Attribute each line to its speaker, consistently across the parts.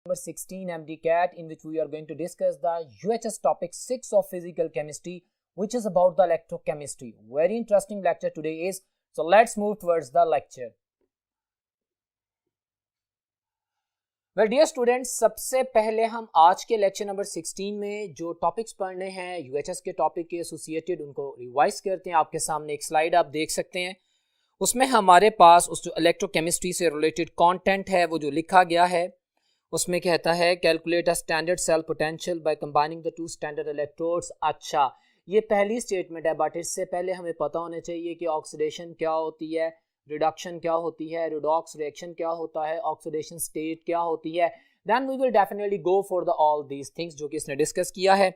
Speaker 1: Number 16 MDCAT, in which we are going to discuss the UHS topic 6 of physical chemistry, which is about the electrochemistry. Very interesting lecture today is. So let's move towards the lecture. Well dear students, सबसे पहले हम आज के lecture number 16 में जो topics पढ़ने हैं UHS के टॉपिक के एसोसिएटेड उनको रिवाइज करते हैं। आपके सामने एक स्लाइड आप देख सकते हैं, उसमें हमारे पास उस जो इलेक्ट्रोकेमिस्ट्री से रिलेटेड कंटेंट है वो जो लिखा गया है उसमें कहता है calculate a standard cell potential by combining the two standard electrodes. अच्छा, ये पहली स्टेटमेंट है, बट इससे पहले हमें पता होना चाहिए कि ऑक्सीडेशन क्या होती है, रिडक्शन क्या होती है, रिडॉक्स रिएक्शन क्या होता है, ऑक्सीडेशन स्टेट क्या होती है। Then we will definitely go for the all these things जो कि इसने डिस्कस किया है।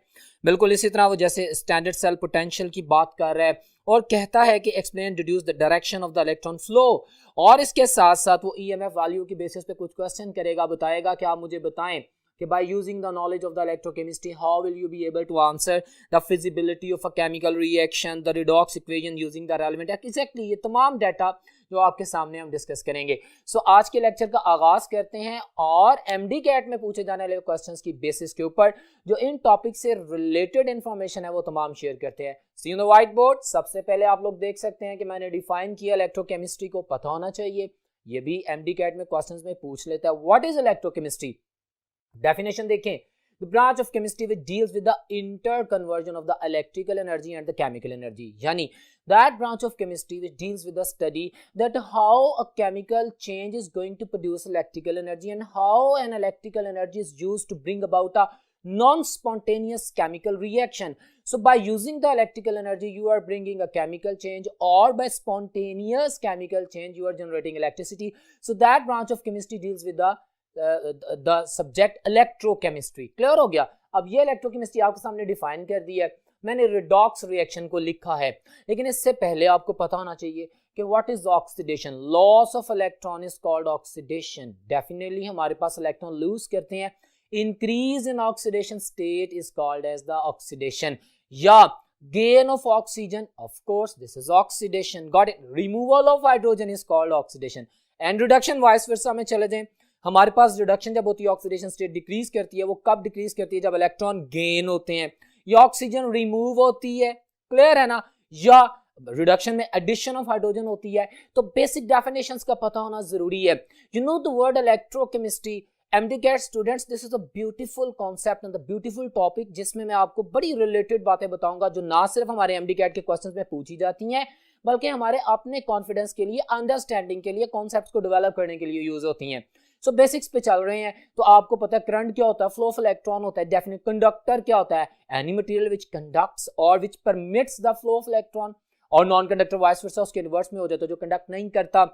Speaker 1: बिल्कुल इसी तरह वो जैसे स्टैंडर्ड सेल पोटेंशियल की बात कर रहा है और कहता है कि explain reduce the direction of the electron flow, और इसके साथ साथ वो ईएमएफ वैल्यू की बेसिस पे कुछ क्वेश्चन करेगा, बताएगा कि आप मुझे बताएं कि by using the knowledge of the electrochemistry how will you be able to answer the feasibility of a chemical reaction, the redox equation using the relevant exactly ये तमाम डाटा जो आपके सामने हम डिस्कस करेंगे। सो आज के लेक्चर का आगाज करते हैं और एमडीकैट में पूछे जाने वाले क्वेश्चंस की बेसिस के ऊपर जो इन टॉपिक से रिलेटेड इंफॉर्मेशन है वो तमाम शेयर करते हैं। सी ऑन द व्हाइट बोर्ड सबसे पहले आप लोग देख सकते हैं कि मैंने डिफाइन किया इलेक्ट्रोकेमिस्ट्री को पता होना चाहिए, ये भी एमडीकैट में क्वेश्चंस में पूछ लेता है। What is electrochemistry? डेफिनेशन देखें, the branch of chemistry which deals with the interconversion of the electrical energy and the chemical energy, yani that branch of chemistry which deals with the study that how a chemical change is going to produce electrical energy and how an electrical energy is used to bring about a non-spontaneous chemical reaction. So by using the electrical energy you are bringing a chemical change, or by spontaneous chemical change you are generating electricity. So that branch of chemistry deals with the subject electrochemistry. Clear हो गया? अब ये electrochemistry आपके सामने define कर दी है, मैंने रिडॉक्स रिएक्शन को लिखा है, लेकिन इससे पहले आपको पता होना चाहिए कि what is oxidation. Loss of electron is called oxidation. Definitely हमारे पास इलेक्ट्रॉन लूज करते हैं, increase in oxidation state is called as the oxidation, या gain of oxygen, of course this is oxidation, got it? Removal of hydrogen is called oxidation, and reduction vice versa में चले जाएं, हमारे पास reduction जब होती है ऑक्सीडेशन स्टेट डिक्रीज करती है, वो कब डिक्रीज करती है? जब इलेक्ट्रॉन गेन होते हैं या ऑक्सीजन रिमूव होती है, क्लियर है ना, या रिडक्शन में एडिशन ऑफ हाइड्रोजन होती है। तो बेसिक डेफिनेशंस का पता होना जरूरी है। You know the word electrochemistry, MDCAT students, this is a beautiful concept and the beautiful topic जिसमें मैं आपको बड़ी रिलेटेड बातें बताऊंगा जो ना सिर्फ हमारे MDCAT के क्वेश्चंस में पूछी जाती हैं बल्कि हमारे अपने कॉन्फिडेंस के लिए, अंडरस्टैंडिंग के लिए, कॉन्सेप्ट्स को डेवलप करने के लिए यूज होती हैं। सो बेसिक्स पे चल रहे हैं तो आपको पता है करंट क्या होता है, फ्लो ऑफ इलेक्ट्रॉन होता है, डेफिनेट कंडक्टर क्या होता है, एनी मटेरियल व्हिच कंडक्ट्स और which permits the flow of electron, और नॉन कंडक्टर वाइस वर्सा उसके रिवर्स में हो जाता है जो कंडक्ट नहीं करता।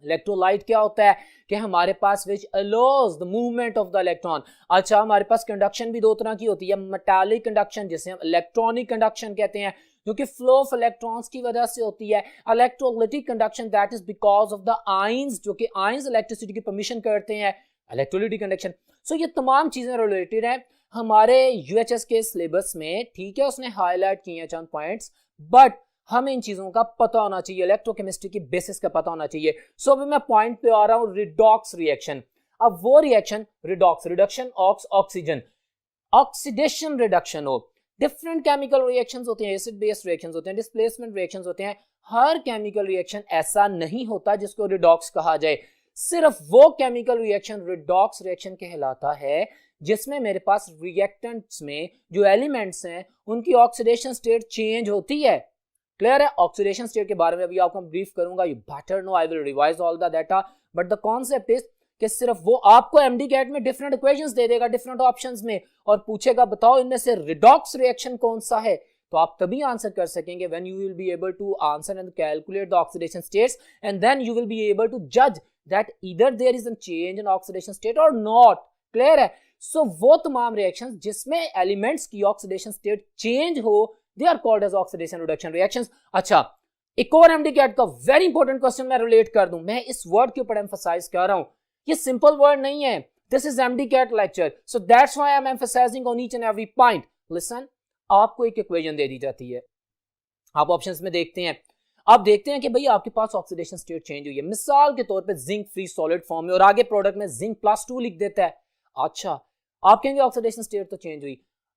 Speaker 1: इलेक्ट्रोलाइट क्या होता है कि हमारे पास which allows the movement of the electron. अच्छा, हमारे पास कंडक्शन भी दो तरह की होती है, मेटालिक कंडक्शन जिसे हम इलेक्ट्रॉनिक कंडक्शन कहते हैं जो कि फ्लो ऑफ इलेक्ट्रॉन्स की वजह से होती है, electrolytic conduction that is because of the ions, जो कि आयंस इलेक्ट्रिसिटी की परमिशन करते हैं, इलेक्ट्रोलाइटिक कंडक्शन। सो ये तमाम चीजें रिलेटेड हैं हमारे यूएचएस के सिलेबस में, ठीक है, उसने हाईलाइट किए हैं चंद पॉइंट्स, बट हमें इन चीजों का पता होना चाहिए, इलेक्ट्रोकेमिस्ट्री की बेसिस का पता होना चाहिए। सो अभी मैं पॉइंट पे आ रहा हूं, रिडॉक्स रिएक्शन। अब वो reaction redox, reduction oxygen, oxidation reduction हो, डिफरेंट केमिकल रिएक्शंस होते हैं, एसिड बेस्ड रिएक्शंस होते हैं, डिस्प्लेसमेंट रिएक्शंस होते हैं। हर केमिकल रिएक्शन ऐसा नहीं होता जिसको रिडॉक्स कहा जाए, सिर्फ वो केमिकल रिएक्शन रिडॉक्स रिएक्शन कहलाता है जिसमें मेरे पास रिएक्टेंट्स में जो एलिमेंट्स हैं उनकी ऑक्सीडेशन स्टेट चेंज होती है। क्लियर है? ऑक्सीडेशन स्टेट के बारे में अभी आपको ब्रीफ करूंगा, you better know, I will revise all the data, but the concept is कि सिर्फ वो आपको MDCAT में डिफरेंट इक्वेशंस दे देगा डिफरेंट ऑप्शंस में और पूछेगा बताओ इनमें से रिडॉक्स रिएक्शन कौन सा है, तो आप तभी आंसर कर सकेंगे when you will be able to answer and calculate the oxidation states, and then you will be able to जज that either there is a change in oxidation state और नॉट। क्लियर है? So वो तमाम reactions जिसमें elements की oxidation state change हो, they are called as oxidation reduction reactions. अच्छा, एक और MDCAT का वेरी इंपॉर्टेंट क्वेश्चन मैं रिलेट कर दूं, मैं इस वर्ड के ऊपर एम्फसाइज कर रहा हूं, ये सिंपल वर्ड नहीं है, this is MDCAT lecture, so that's why I am emphasizing on each and every point. Listen, आपको एक इक्वेशन दे दी जाती है, आप ऑप्शंस में देखते हैं, आप देखते हैं कि भाई आपके पास ऑक्सीडेशन स्टेट चेंज हुई है, मिसाल के तौर पे जिंक फ्री सॉलिड फॉर्म में, और आगे प्रोडक्ट में जिंक +2 लिख देता है। अच्छा, आप कहेंगे ऑक्सीडेशन स्टेट तो चेंज हुई,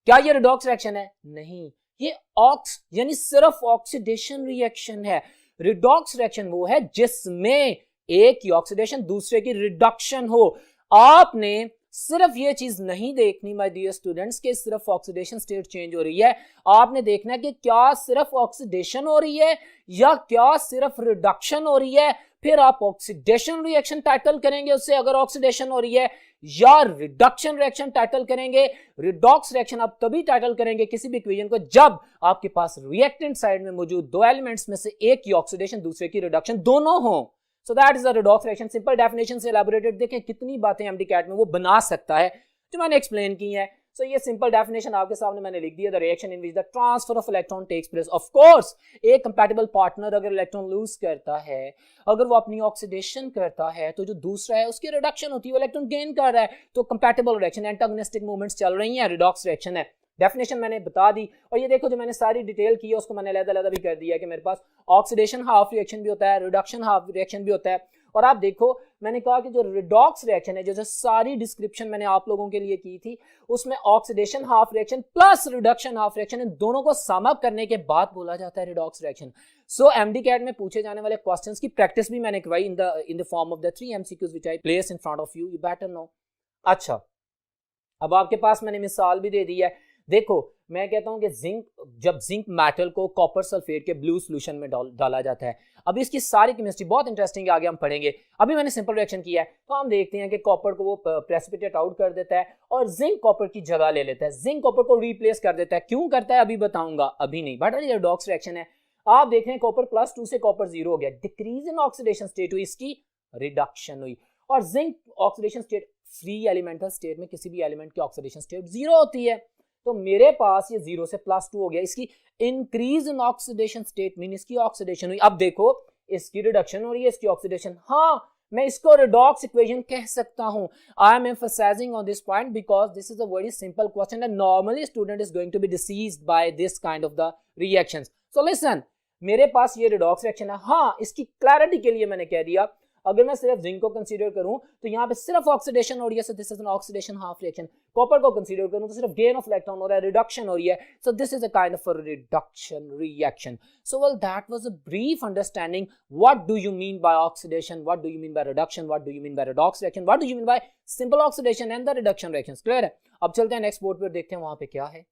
Speaker 1: क्या ये रिडॉक्स रिएक्शन है? नहीं, ये ऑक्स यानी सिर्फ ऑक्सीडेशन रिएक्शन है। रिडॉक्स रिएक्शन वो है जिसमें एक की ऑक्सीडेशन दूसरे की रिडक्शन हो। आपने सिर्फ ये चीज नहीं देखनी माय डियर स्टूडेंट्स के सिर्फ ऑक्सीडेशन स्टेट चेंज हो रही है, आपने देखना है कि क्या सिर्फ ऑक्सीडेशन हो रही है या क्या सिर्फ रिडक्शन हो रही है। फिर आप ऑक्सीडेशन रिएक्शन टाइटल करेंगे उससे अगर ऑक्सीडेशन हो रही है, या रिडक्शन रिएक्शन टाइटल करेंगे। रिडॉक्स रिएक्शन आप तभी टाइटल करेंगे किसी भी इक्वेशन को जब आपके पास रिएक्टेंट साइड में मौजूद दो एलिमेंट्स में से एक की ऑक्सीडेशन दूसरे की रिडक्शन दोनों हो। So that is the redox reaction. Simple definition से एलैबोरेटेड, देखें कितनी बातें एमडीकैट में वो बना सकता है जो मैंने एक्सप्लेन की है। सो ये सिंपल डेफिनेशन आपके सामने मैंने लिख दिया, the reaction in which the transfer of electron takes place. Of course एक कंपैटिबल पार्टनर अगर इलेक्ट्रॉन लूज करता है, अगर वो अपनी ऑक्सीडेशन करता है, तो जो दूसरा है उसकी रिडक्शन होती है, वो इलेक्ट्रॉन गेन कर रहा है, तो कंपैटिबल रिएक्शन, एंटागोनिस्टिक मूवमेंट्स चल रही हैं, रिडॉक्स रिएक्शन है। डेफिनेशन मैंने बता दी, और ये देखो जो मैंने सारी डिटेल की है उसको मैंने अलग-अलग भी कर दिया कि मेरे पास ऑक्सीडेशन हाफ रिएक्शन भी होता है, रिडक्शन हाफ रिएक्शन भी होता है। और आप देखो मैंने कहा कि जो रिडॉक्स रिएक्शन है, जैसे सारी डिस्क्रिप्शन मैंने आप लोगों के लिए की थी, उसमें oxidation half reaction plus reduction half reaction, इन दोनों को सम अप करने के बाद बोला जाता है रिडॉक्स रिएक्शन। सो एमडीकैट में पूछे जाने वाले क्वेश्चंस की प्रैक्टिस भी मैंने करवाई in the form of the 3 MCQs which I place in front of you, you better know. अच्छा, अब आपके पास मैंने मिसाल भी दे दी है। देखो मैं कहता हूं कि जब जिंक मेटल को कॉपर सल्फेट के ब्लू सॉल्यूशन में डाला जाता है, अभी इसकी सारी केमिस्ट्री बहुत इंटरेस्टिंग है, आगे हम पढ़ेंगे। अभी मैंने सिंपल रिएक्शन किया है, तो हम देखते हैं कि कॉपर को वो प्रेसिपिटेट आउट कर देता है और जिंक कॉपर की जगह ले लेता है, जिंक कॉपर को रिप्लेस कर देता है। क्यों करता है अभी बताऊंगा, अभी नहीं, बट ये रिडॉक्स रिएक्शन है। आप देख रहे हैं कॉपर +2 से कॉपर 0 हो गया, डिक्रीज इन ऑक्सीडेशन स्टेट हुई, इसकी रिडक्शन हुई। और zinc oxidation state, free elemental state में किसी भी एलिमेंट की ऑक्सीडेशन स्टेट 0 होती है, तो मेरे पास ये 0 से +2 हो गया, इसकी increase in oxidation state mean इसकी ऑक्सीडेशन हुई। अब देखो इसकी रिडक्शन हो रही है, इसकी ऑक्सीडेशन, हाँ मैं इसको रिडॉक्स इक्वेशन कह सकता हूं। I am emphasizing on this point because this is a very simple question and normally student is going to be deceived by this kind of the reactions. So listen, मेरे पास ये redox reaction है, हाँ इसकी clarity के लिए मैंने कह दिया, अगर मैं सिर्फ जिंक को कंसीडर करूं तो यहाँ पे सिर्फ ऑक्सीडेशन हो रही है, so this is an oxidation half reaction. Copper को कंसीडर करूं तो सिर्फ गेन ऑफ इलेक्ट्रॉन हो रहा है, रिडक्शन हो रही है, so this is a kind of a reduction reaction. So well that was a brief understanding what do you mean bye oxidation, what do you mean by reduction, what do you mean bye redox reaction, what do you mean bye simple oxidation and the reduction reactions. Clear है? अब चलते हैं next board पर, देखते हैं वहां पे क्या है।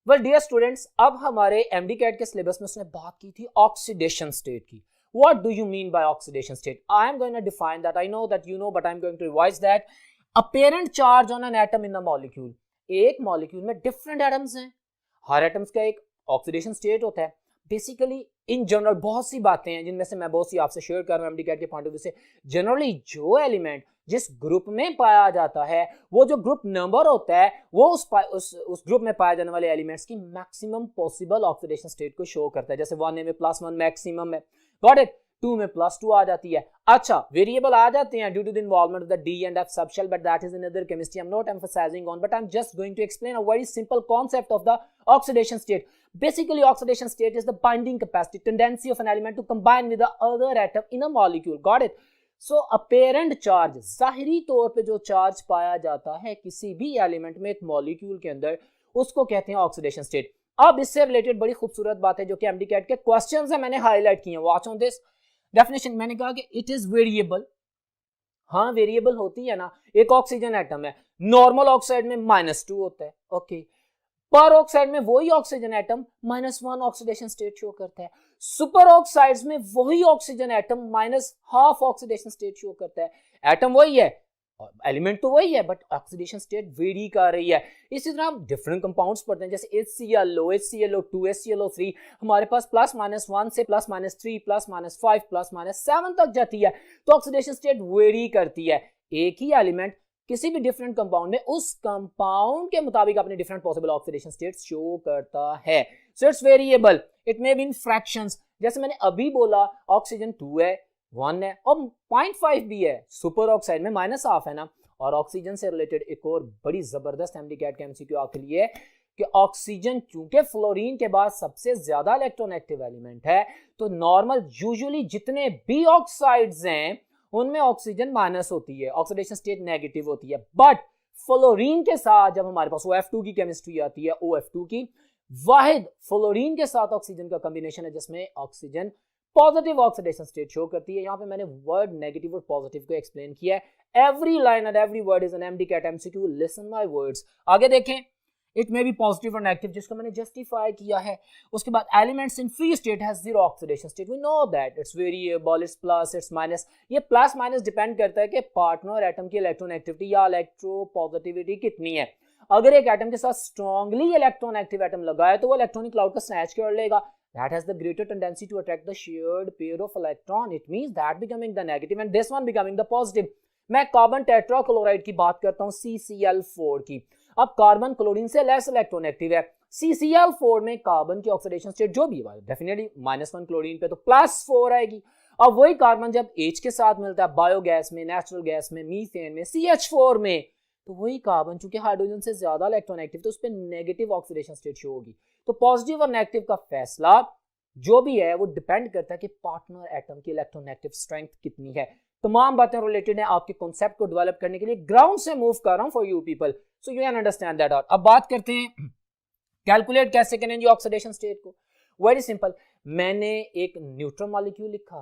Speaker 1: वेल डियर स्टूडेंट्स, अब हमारे एमडीकैट के सिलेबस में उसने बात की थी ऑक्सीडेशन स्टेट की। What do you mean by oxidation state? I am going to define that. I know that you know, but I am going to revise that. Apparent charge on an atom in the molecule. एक molecule में different atoms हैं, हर atoms का एक oxidation state होता है। Basically in general बहुत सी बातें हैं जिनमें से मैं बहुत सी आपसे शेयर कर रहा हूं एमडीकैट के पॉइंट ऑफ व्यू से। जनरली जो एलिमेंट जिस ग्रुप में पाया जाता है, वो जो ग्रुप नंबर होता है, वो उस ग्रुप में पाए जाने वाले एलिमेंट्स की मैक्सिमम पॉसिबल ऑक्सीडेशन स्टेट को शो करता है। जैसे 1A में +1 मैक्सिमम है, गॉट इट। 2 में +2 आ जाती है। अच्छा, वेरिएबल आ जाते हैं due to the involvement of the D and F subshell, but that is another chemistry, I am not emphasizing on, but I am just going to explain a very simple concept of the oxidation state. Basically, oxidation state is the binding capacity, tendency of an element to combine with the other atom in a molecule. Got it? So, apparent charge, जाहिरी तौर पे जो charge पाया जाता है किसी भी element में एक मॉलिक्यूल के अंदर, उसको कहते हैं ऑक्सीडेशन स्टेट. अब इससे रिलेटेड बड़ी खूबसूरत बात है जो कि एमडीकैट के क्वेश्चंस हैं, मैंने हाईलाइट किए हैं. Watch on this definition. मैंने कहा कि इट इज वेरिएबल. हाँ, वेरिएबल होती है ना. एक ऑक्सीजन एटम है, नॉर्मल ऑक्साइड में -2 होता है, ओके. पर ऑक्साइड में वही oxygen atom -1 oxidation state show करता है. सुपर ऑक्साइड्स में वही oxygen atom -½ oxidation state show करता है. एटम वही है, एलिमेंट तो वही है, बट ऑक्सीडेशन स्टेट वेरी कर रही है. इसी तरह हम डिफरेंट कंपाउंड्स पढ़ते हैं, जैसे HClO, HClO2, HClO3, हमारे पास +-1 से +-3, +-5, +-7 तक जाती है. तो ऑक्सीडेशन स्टेट वेरी करती है. एक ही एलिमेंट किसी भी डिफरेंट कंपाउंड में उस कंपाउंड के मुताबिक अपने different possible oxidation states show करता है. So it's variable, it may be in fractions. जैसे मैंने अभी बोला ऑक्सीजन 2 है, 1 है और 0.5 भी है. सुपर ऑक्साइड में -½ है ना. और ऑक्सीजन से रिलेटेड एक और बड़ी जबरदस्त एमडीकैट का एमसीक्यू आपके लिए कि ऑक्सीजन चूंकि फ्लोरीन के बाद सबसे ज्यादा इलेक्ट्रॉन एक्टिव एलिमेंट है, तो नॉर्मल यूजुअली जितने भी ऑक्साइड्स हैं उनमें ऑक्सीजन माइनस होती है, ऑक्सीडेशन स्टेट नेगेटिव होती है। बट फ्लोरीन के साथ जब हमारे पास OF2 की केमिस्ट्री आती है, OF2 की, वाहिद फ्लोरीन के साथ ऑक्सीजन का कॉम्बिनेशन है जिसमें oxygen positive oxidation state show करती है। यहाँ पे मैंने वर्ड नेगेटिव और पॉजिटिव को एक्सप्लेन किया है। Every line and every word is an MDCAT MCQ, listen my words. आगे देखें, इट मे बी पॉजिटिव और नेगेटिव, जिसको मैंने जस्टिफाई किया है। उसके बाद elements in free state has zero oxidation state, we know that it's variable, it's plus, it's minus. ये प्लस माइनस डिपेंड करता है कि पार्टनर एटम की इलेक्ट्रोनेगेटिविटी या इलेक्ट्रोपॉजिटिविटी कितनी है। अगर एक एटम के साथ स्ट्रांगली इलेक्ट्रॉन एक्टिव एटम लगा है तो वो इलेक्ट्रॉनिक क्लाउड का स्नैच कर लेगा, that has the greater tendency to attract the shared pair of electron, it means that becoming the negative and this one becoming the positive। मैं carbon tetrachloride की बात करता हूं, CCl4 की। अब कार्बन क्लोरीन से लेस इलेक्ट्रोनेगेटिव है। CCl4 में कार्बन की ऑक्सीडेशन स्टेट जो भी है डेफिनेटली -1 क्लोरीन पे तो +4 आएगी। अब वही कार्बन जब H के साथ मिलता है बायोगैस में, नेचुरल गैस में, मीथेन में, CH4 में, तो वही कार्बन चूंकि हाइड्रोजन से ज्यादा इलेक्ट्रोनेगेटिव तो उस पर नेगेटिव ऑक्सीडेशन स्टेट शो होगी। तो पॉजिटिव और नेगेटिव का फैसला जो भी है वो डिपेंड करता है कि पार्टनर एटम की इलेक्ट्रोनेगेटिव स्ट्रेंथ कितनी है। तमाम बातें रिलेटेड है आपके कॉन्सेप्ट को डेवलप करने के लिए, ग्राउंड से मूव कर रहा हूं for you people, so you can understand that out. अब बात करते हैं कैलकुलेट कैसे करेंगे ऑक्सीडेशन स्टेट को। वेरी सिंपल, मैंने एक न्यूट्रल मॉलिक्यूल लिखा,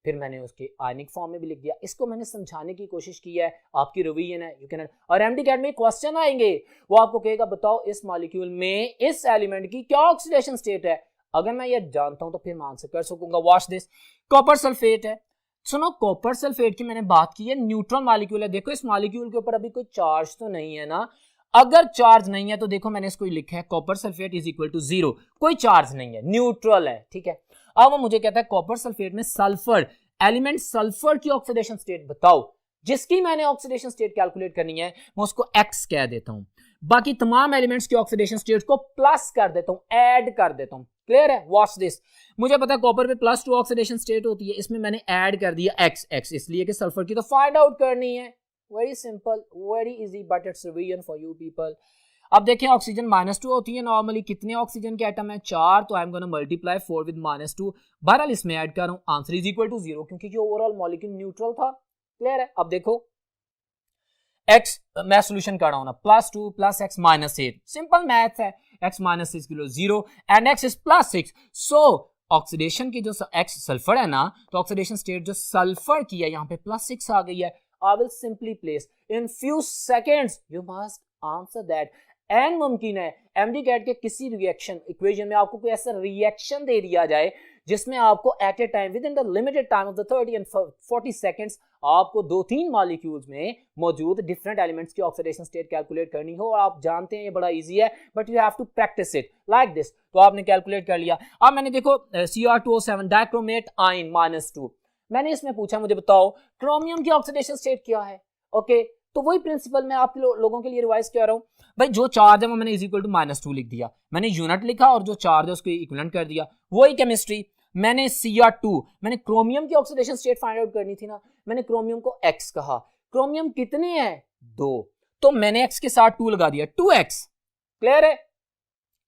Speaker 1: फिर मैंने उसके आयनिक फॉर्म में भी लिख दिया। इसको मैंने समझाने की कोशिश की है, आपकी रिवीजन है, यू कैन। और MDCAT में क्वेश्चन आएंगे, वो आपको कहेगा बताओ इस मॉलिक्यूल में इस एलिमेंट की क्या ऑक्सीडेशन स्टेट है। अगर मैं ये जानता हूं तो फिर मैं आंसर कर सकूंगा। वॉच दिस, कॉपर सल्फेट है। सुनो, कॉपर सल्फेट की मैंने बात की है, न्यूट्रल मॉलिक्यूल है। देखो इस मॉलिक्यूल के ऊपर अभी कोई चार्ज तो नहीं है ना। अगर चार्ज नहीं है तो देखो मैंने इसको लिखा है copper sulphate is equal to 0, कोई चार्ज नहीं है, न्यूट्रल है, ठीक है। अब वो मुझे कहता है कॉपर सल्फेट में सल्फर एलिमेंट सल्फर की ऑक्सीडेशन स्टेट बताओ। जिसकी मैंने ऑक्सीडेशन स्टेट कैलकुलेट करनी है मैं उसको X कह देता हूं, बाकी तमाम एलिमेंट्स की ऑक्सीडेशन स्टेट को प्लस कर देता हूं, ऐड कर देता हूं। क्लियर है? वॉच दिस, मुझे पता है कॉपर पे +2 ऑक्सीडेशन स्टेट होती है, इसमें मैंने ऐड कर दिया X इसलिए कि सल्फर की तो फाइंड आउट करनी है। Very simple, very easy, but it's revision for you people. अब देखें ऑक्सीजन -2 होती है नॉर्मली, कितने ऑक्सीजन के एटम है 4, तो आई एम गोना मल्टीप्लाई 4 विद -2। बहरहाल इसमें ऐड कर रहा हूं, आंसर इज इक्वल टू 0 क्योंकि जो ओवरऑल मॉलिक्यूल न्यूट्रल था। क्लियर है? अब देखो x मैं सॉल्यूशन कर रहा हूं ना, +2 + x -8, सिंपल मैथ है। x -6 kilo 0 and x is +6, so oxidation की जो x सल्फर है ना, तो ऑक्सीडेशन स्टेट जो सल्फर की है यहाँ पे +6 आ गई है। I will simply place in few seconds, you must answer that. And मुमकिन है MDCAT के किसी रिएक्शन इक्वेशन में आपको कोई ऐसा रिएक्शन दे दिया जाए जिसमें आपको at a time within the limited time of the 30 and 40 seconds आपको 2-3 मॉलिक्यूल्स में मौजूद डिफरेंट एलिमेंट्स की ऑक्सीडेशन स्टेट कैलकुलेट करनी हो। और आप जानते हैं ये बड़ा इजी है, but you have to practice it like this. तो आपने कैलकुलेट कर लिया। अब मैंने देखो Cr2O7 डाइक्रोमेट आयन -2, मैंने इसमें पूछा मुझे बताओ क्रोमियम की ऑक्सीडेशन स्टेट क्या है। ओके, तो वही प्रिंसिपल मैं आप लोगों के लिए रिवाइज कर रहा हूं भाई। जो चार्ज है वो मैंने इज इक्वल टू -2 लिख दिया, मैंने यूनिट लिखा और जो चार्ज है उसको इक्विवेलेंट कर दिया। वही केमिस्ट्री, मैंने Cr2, मैंने क्रोमियम की ऑक्सीडेशन स्टेट फाइंड आउट करनी थी ना, मैंने क्रोमियम को X कहा। क्रोमियम कितने हैं 2, तो मैंने X के साथ 2 लगा दिया, 2x। क्लियर है?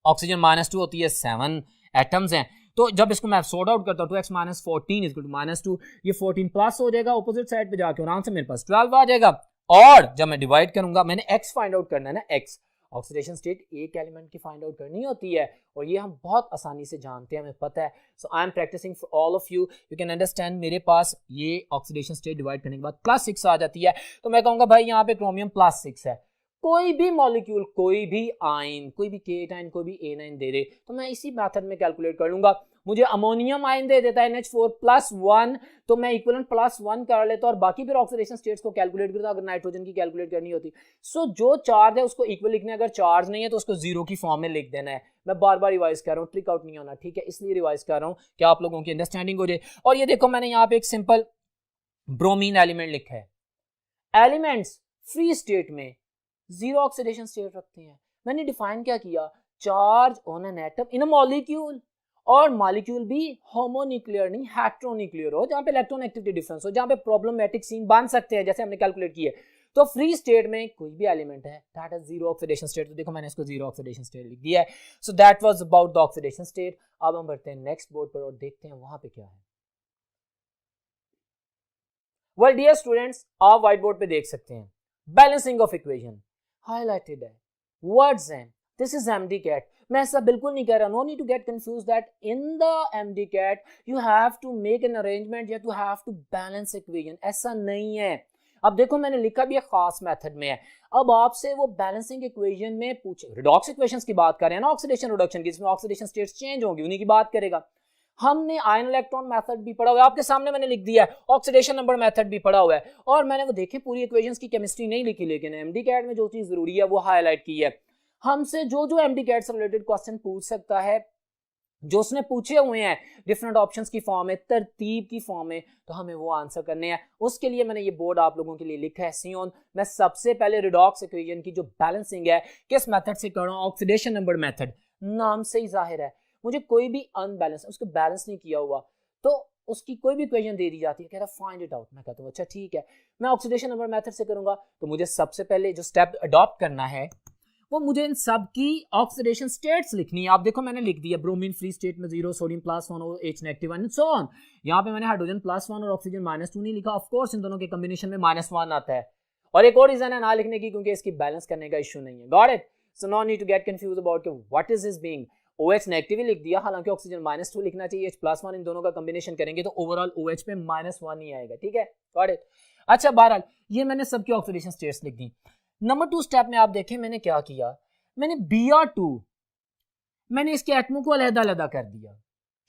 Speaker 1: ऑक्सीजन -2 होती है, 7 एटम्स हैं, तो जब इसको मैं सॉर्ट आउट करता हूं 2x - 14 इज इक्वल टू -2, ये 14 प्लस हो जाएगा ऑपोजिट साइड पे जाके और आंसर मेरे पास 12 आ जाएगा। और जब मैं डिवाइड करूंगा, मैंने x फाइंड आउट करना है ना, x ऑक्सीडेशन स्टेट एक एलिमेंट की फाइंड आउट करनी होती है और ये हम बहुत आसानी से जानते हैं, हमें पता है। So I am practicing for all of you, you can understand. मेरे पास ये ऑक्सीडेशन स्टेट डिवाइड करने के बाद +6 आ जाती है, तो मैं कहूंगा भाई यहाँ पे क्रोमियम +6 है। कोई भी मॉलिक्यूल, कोई भी आयन, कोई भी K आयन, कोई भी A9 दे दे तो मैं इसी मेथड में कैलकुलेट कर लूंगा। मुझे अमोनियम आयन दे देता है NH4+1, तो मैं इक्विवेलेंट +1 कर लेता और बाकी फिर ऑक्सीडेशन स्टेट्स को कैलकुलेट करता अगर नाइट्रोजन की कैलकुलेट करनी होती। सो जो चार्ज है उसको इक्वल लिखना है, अगर चार्ज नहीं है तो उसको 0 की फॉर्म में लिख देना है। मैं बार बार रिवाइज कर रहा हूँ, ट्रिक आउट नहीं होना, ठीक है, इसलिए रिवाइज कर रहा हूँ कि आप लोगों की अंडरस्टैंडिंग हो जाए। और ये देखो मैंने यहाँ पे एक सिंपल ब्रोमीन एलिमेंट लिखा है। एलिमेंट्स फ्री स्टेट में 0 ऑक्सीडेशन स्टेट रखते हैं। मैंने डिफाइन क्या किया, charge on an atom in a molecule, और मॉलिक्यूल भी होमोन्यूक्लियर नहीं हेटेरोन्यूक्लियर हो, जहां पे इलेक्ट्रॉन एक्टिविटी डिफरेंस हो, जहां पे प्रॉब्लमेटिक सीन बन सकते हैं जैसे हमने कैलकुलेट किए। तो फ्री स्टेट में कोई भी एलिमेंट है दैट इज 0 ऑक्सीडेशन स्टेट, तो देखो मैंने इसको 0 ऑक्सीडेशन स्टेट लिख दिया है। So that was about the oxidation state. अब हम बढ़ते हैं नेक्स्ट बोर्ड पर और देखते हैं वहां पे क्या है। वेल डियर स्टूडेंट्स, आप व्हाइट बोर्ड पे देख सकते हैं बैलेंसिंग ऑफ इक्वेशन हाईलाइटेड है, वर्ड्स हैं, दिस इज MDCAT। मैं ऐसा बिल्कुल नहीं कह रहा, no need to get confuse that in the MDCAT you have to make an arrangement या to have to balance equation, ऐसा नहीं है। अब देखो मैंने लिखा भी एक खास मेथड में है। अब आपसे वो बैलेंसिंग इक्वेशन में पूछे, रिडॉक्स इक्वेशंस की बात कर रहे हैं ना, ऑक्सीडेशन रिडक्शन की, जिसमें ऑक्सीडेशन स्टेट्स चेंज होंगी, उन्हीं की बात करेगा। हमने आयन इलेक्ट्रॉन मेथड भी पढ़ा हुआ है, आपके सामने मैंने लिख दिया है, ऑक्सीडेशन नंबर मेथड भी पढ़ा हुआ है, और मैंने वो देखे पूरी इक्वेशंस की केमिस्ट्री नहीं लिखी, लेकिन MDCAT में जो चीज जरूरी है वो हाईलाइट की है। हमसे जो जो MDCAT से रिलेटेड क्वेश्चन पूछ सकता है, जो उसने पूछे हुए हैं डिफरेंट ऑप्शंस की फॉर्म में, तरतीब की फॉर्म में, तो हमें वो आंसर करने हैं। उसके लिए मैंने ये बोर्ड आप लोगों के लिए लिखा है सियोन। मैं सबसे पहले रिडॉक्स इक्वेशन की जो बैलेंसिंग है किस मेथड से कर रहा हूँ, ऑक्सीडेशन नंबर मेथड, नाम से ही जाहिर है मुझे कोई भी अनबैलेंस, उसको बैलेंस नहीं किया हुआ तो उसकी कोई भी इक्वेशन दे दी जाती है, कह रहा फाइंड इट आउट, मैं कहता हूँ अच्छा ठीक है, मैं ऑक्सीडेशन नंबर मेथड से करूंगा। तो मुझे सबसे पहले जो स्टेप अडॉप्ट करना है वो मुझे इन सब की ऑक्सीडेशन स्टेट्स लिखनी है। आप देखो मैंने लिख दिया ब्रोमीन फ्री स्टेट में 0, सोडियम +1 और H negative and so on. यहाँ पे मैंने हाइड्रोजन +1 और ऑक्सीजन -2 नहीं लिखा, ऑफ कोर्स इन दोनों के कॉम्बिनेशन में -1 आता है। और एक और रीजन है ना लिखने की, क्योंकि इसकी बैलेंस करने का इश्यू नहीं है। Got it? So no need to get confuse about what is this being. OH negative ही लिख दिया, हालांकि ऑक्सीजन -2 लिखना चाहिए, H+1 इन दोनों का कॉम्बिनेशन करेंगे तो ओवरऑल OH पे -1 ही आएगा, ठीक है? Got it? अच्छा बहरहाल ये मैंने सबकी ऑक्सीडेशन स्टेट्स लिख दी। नंबर 2 स्टेप में आप देखें मैंने क्या किया, मैंने Br2 मैंने इसके एटमों को अलग-अलग कर दिया।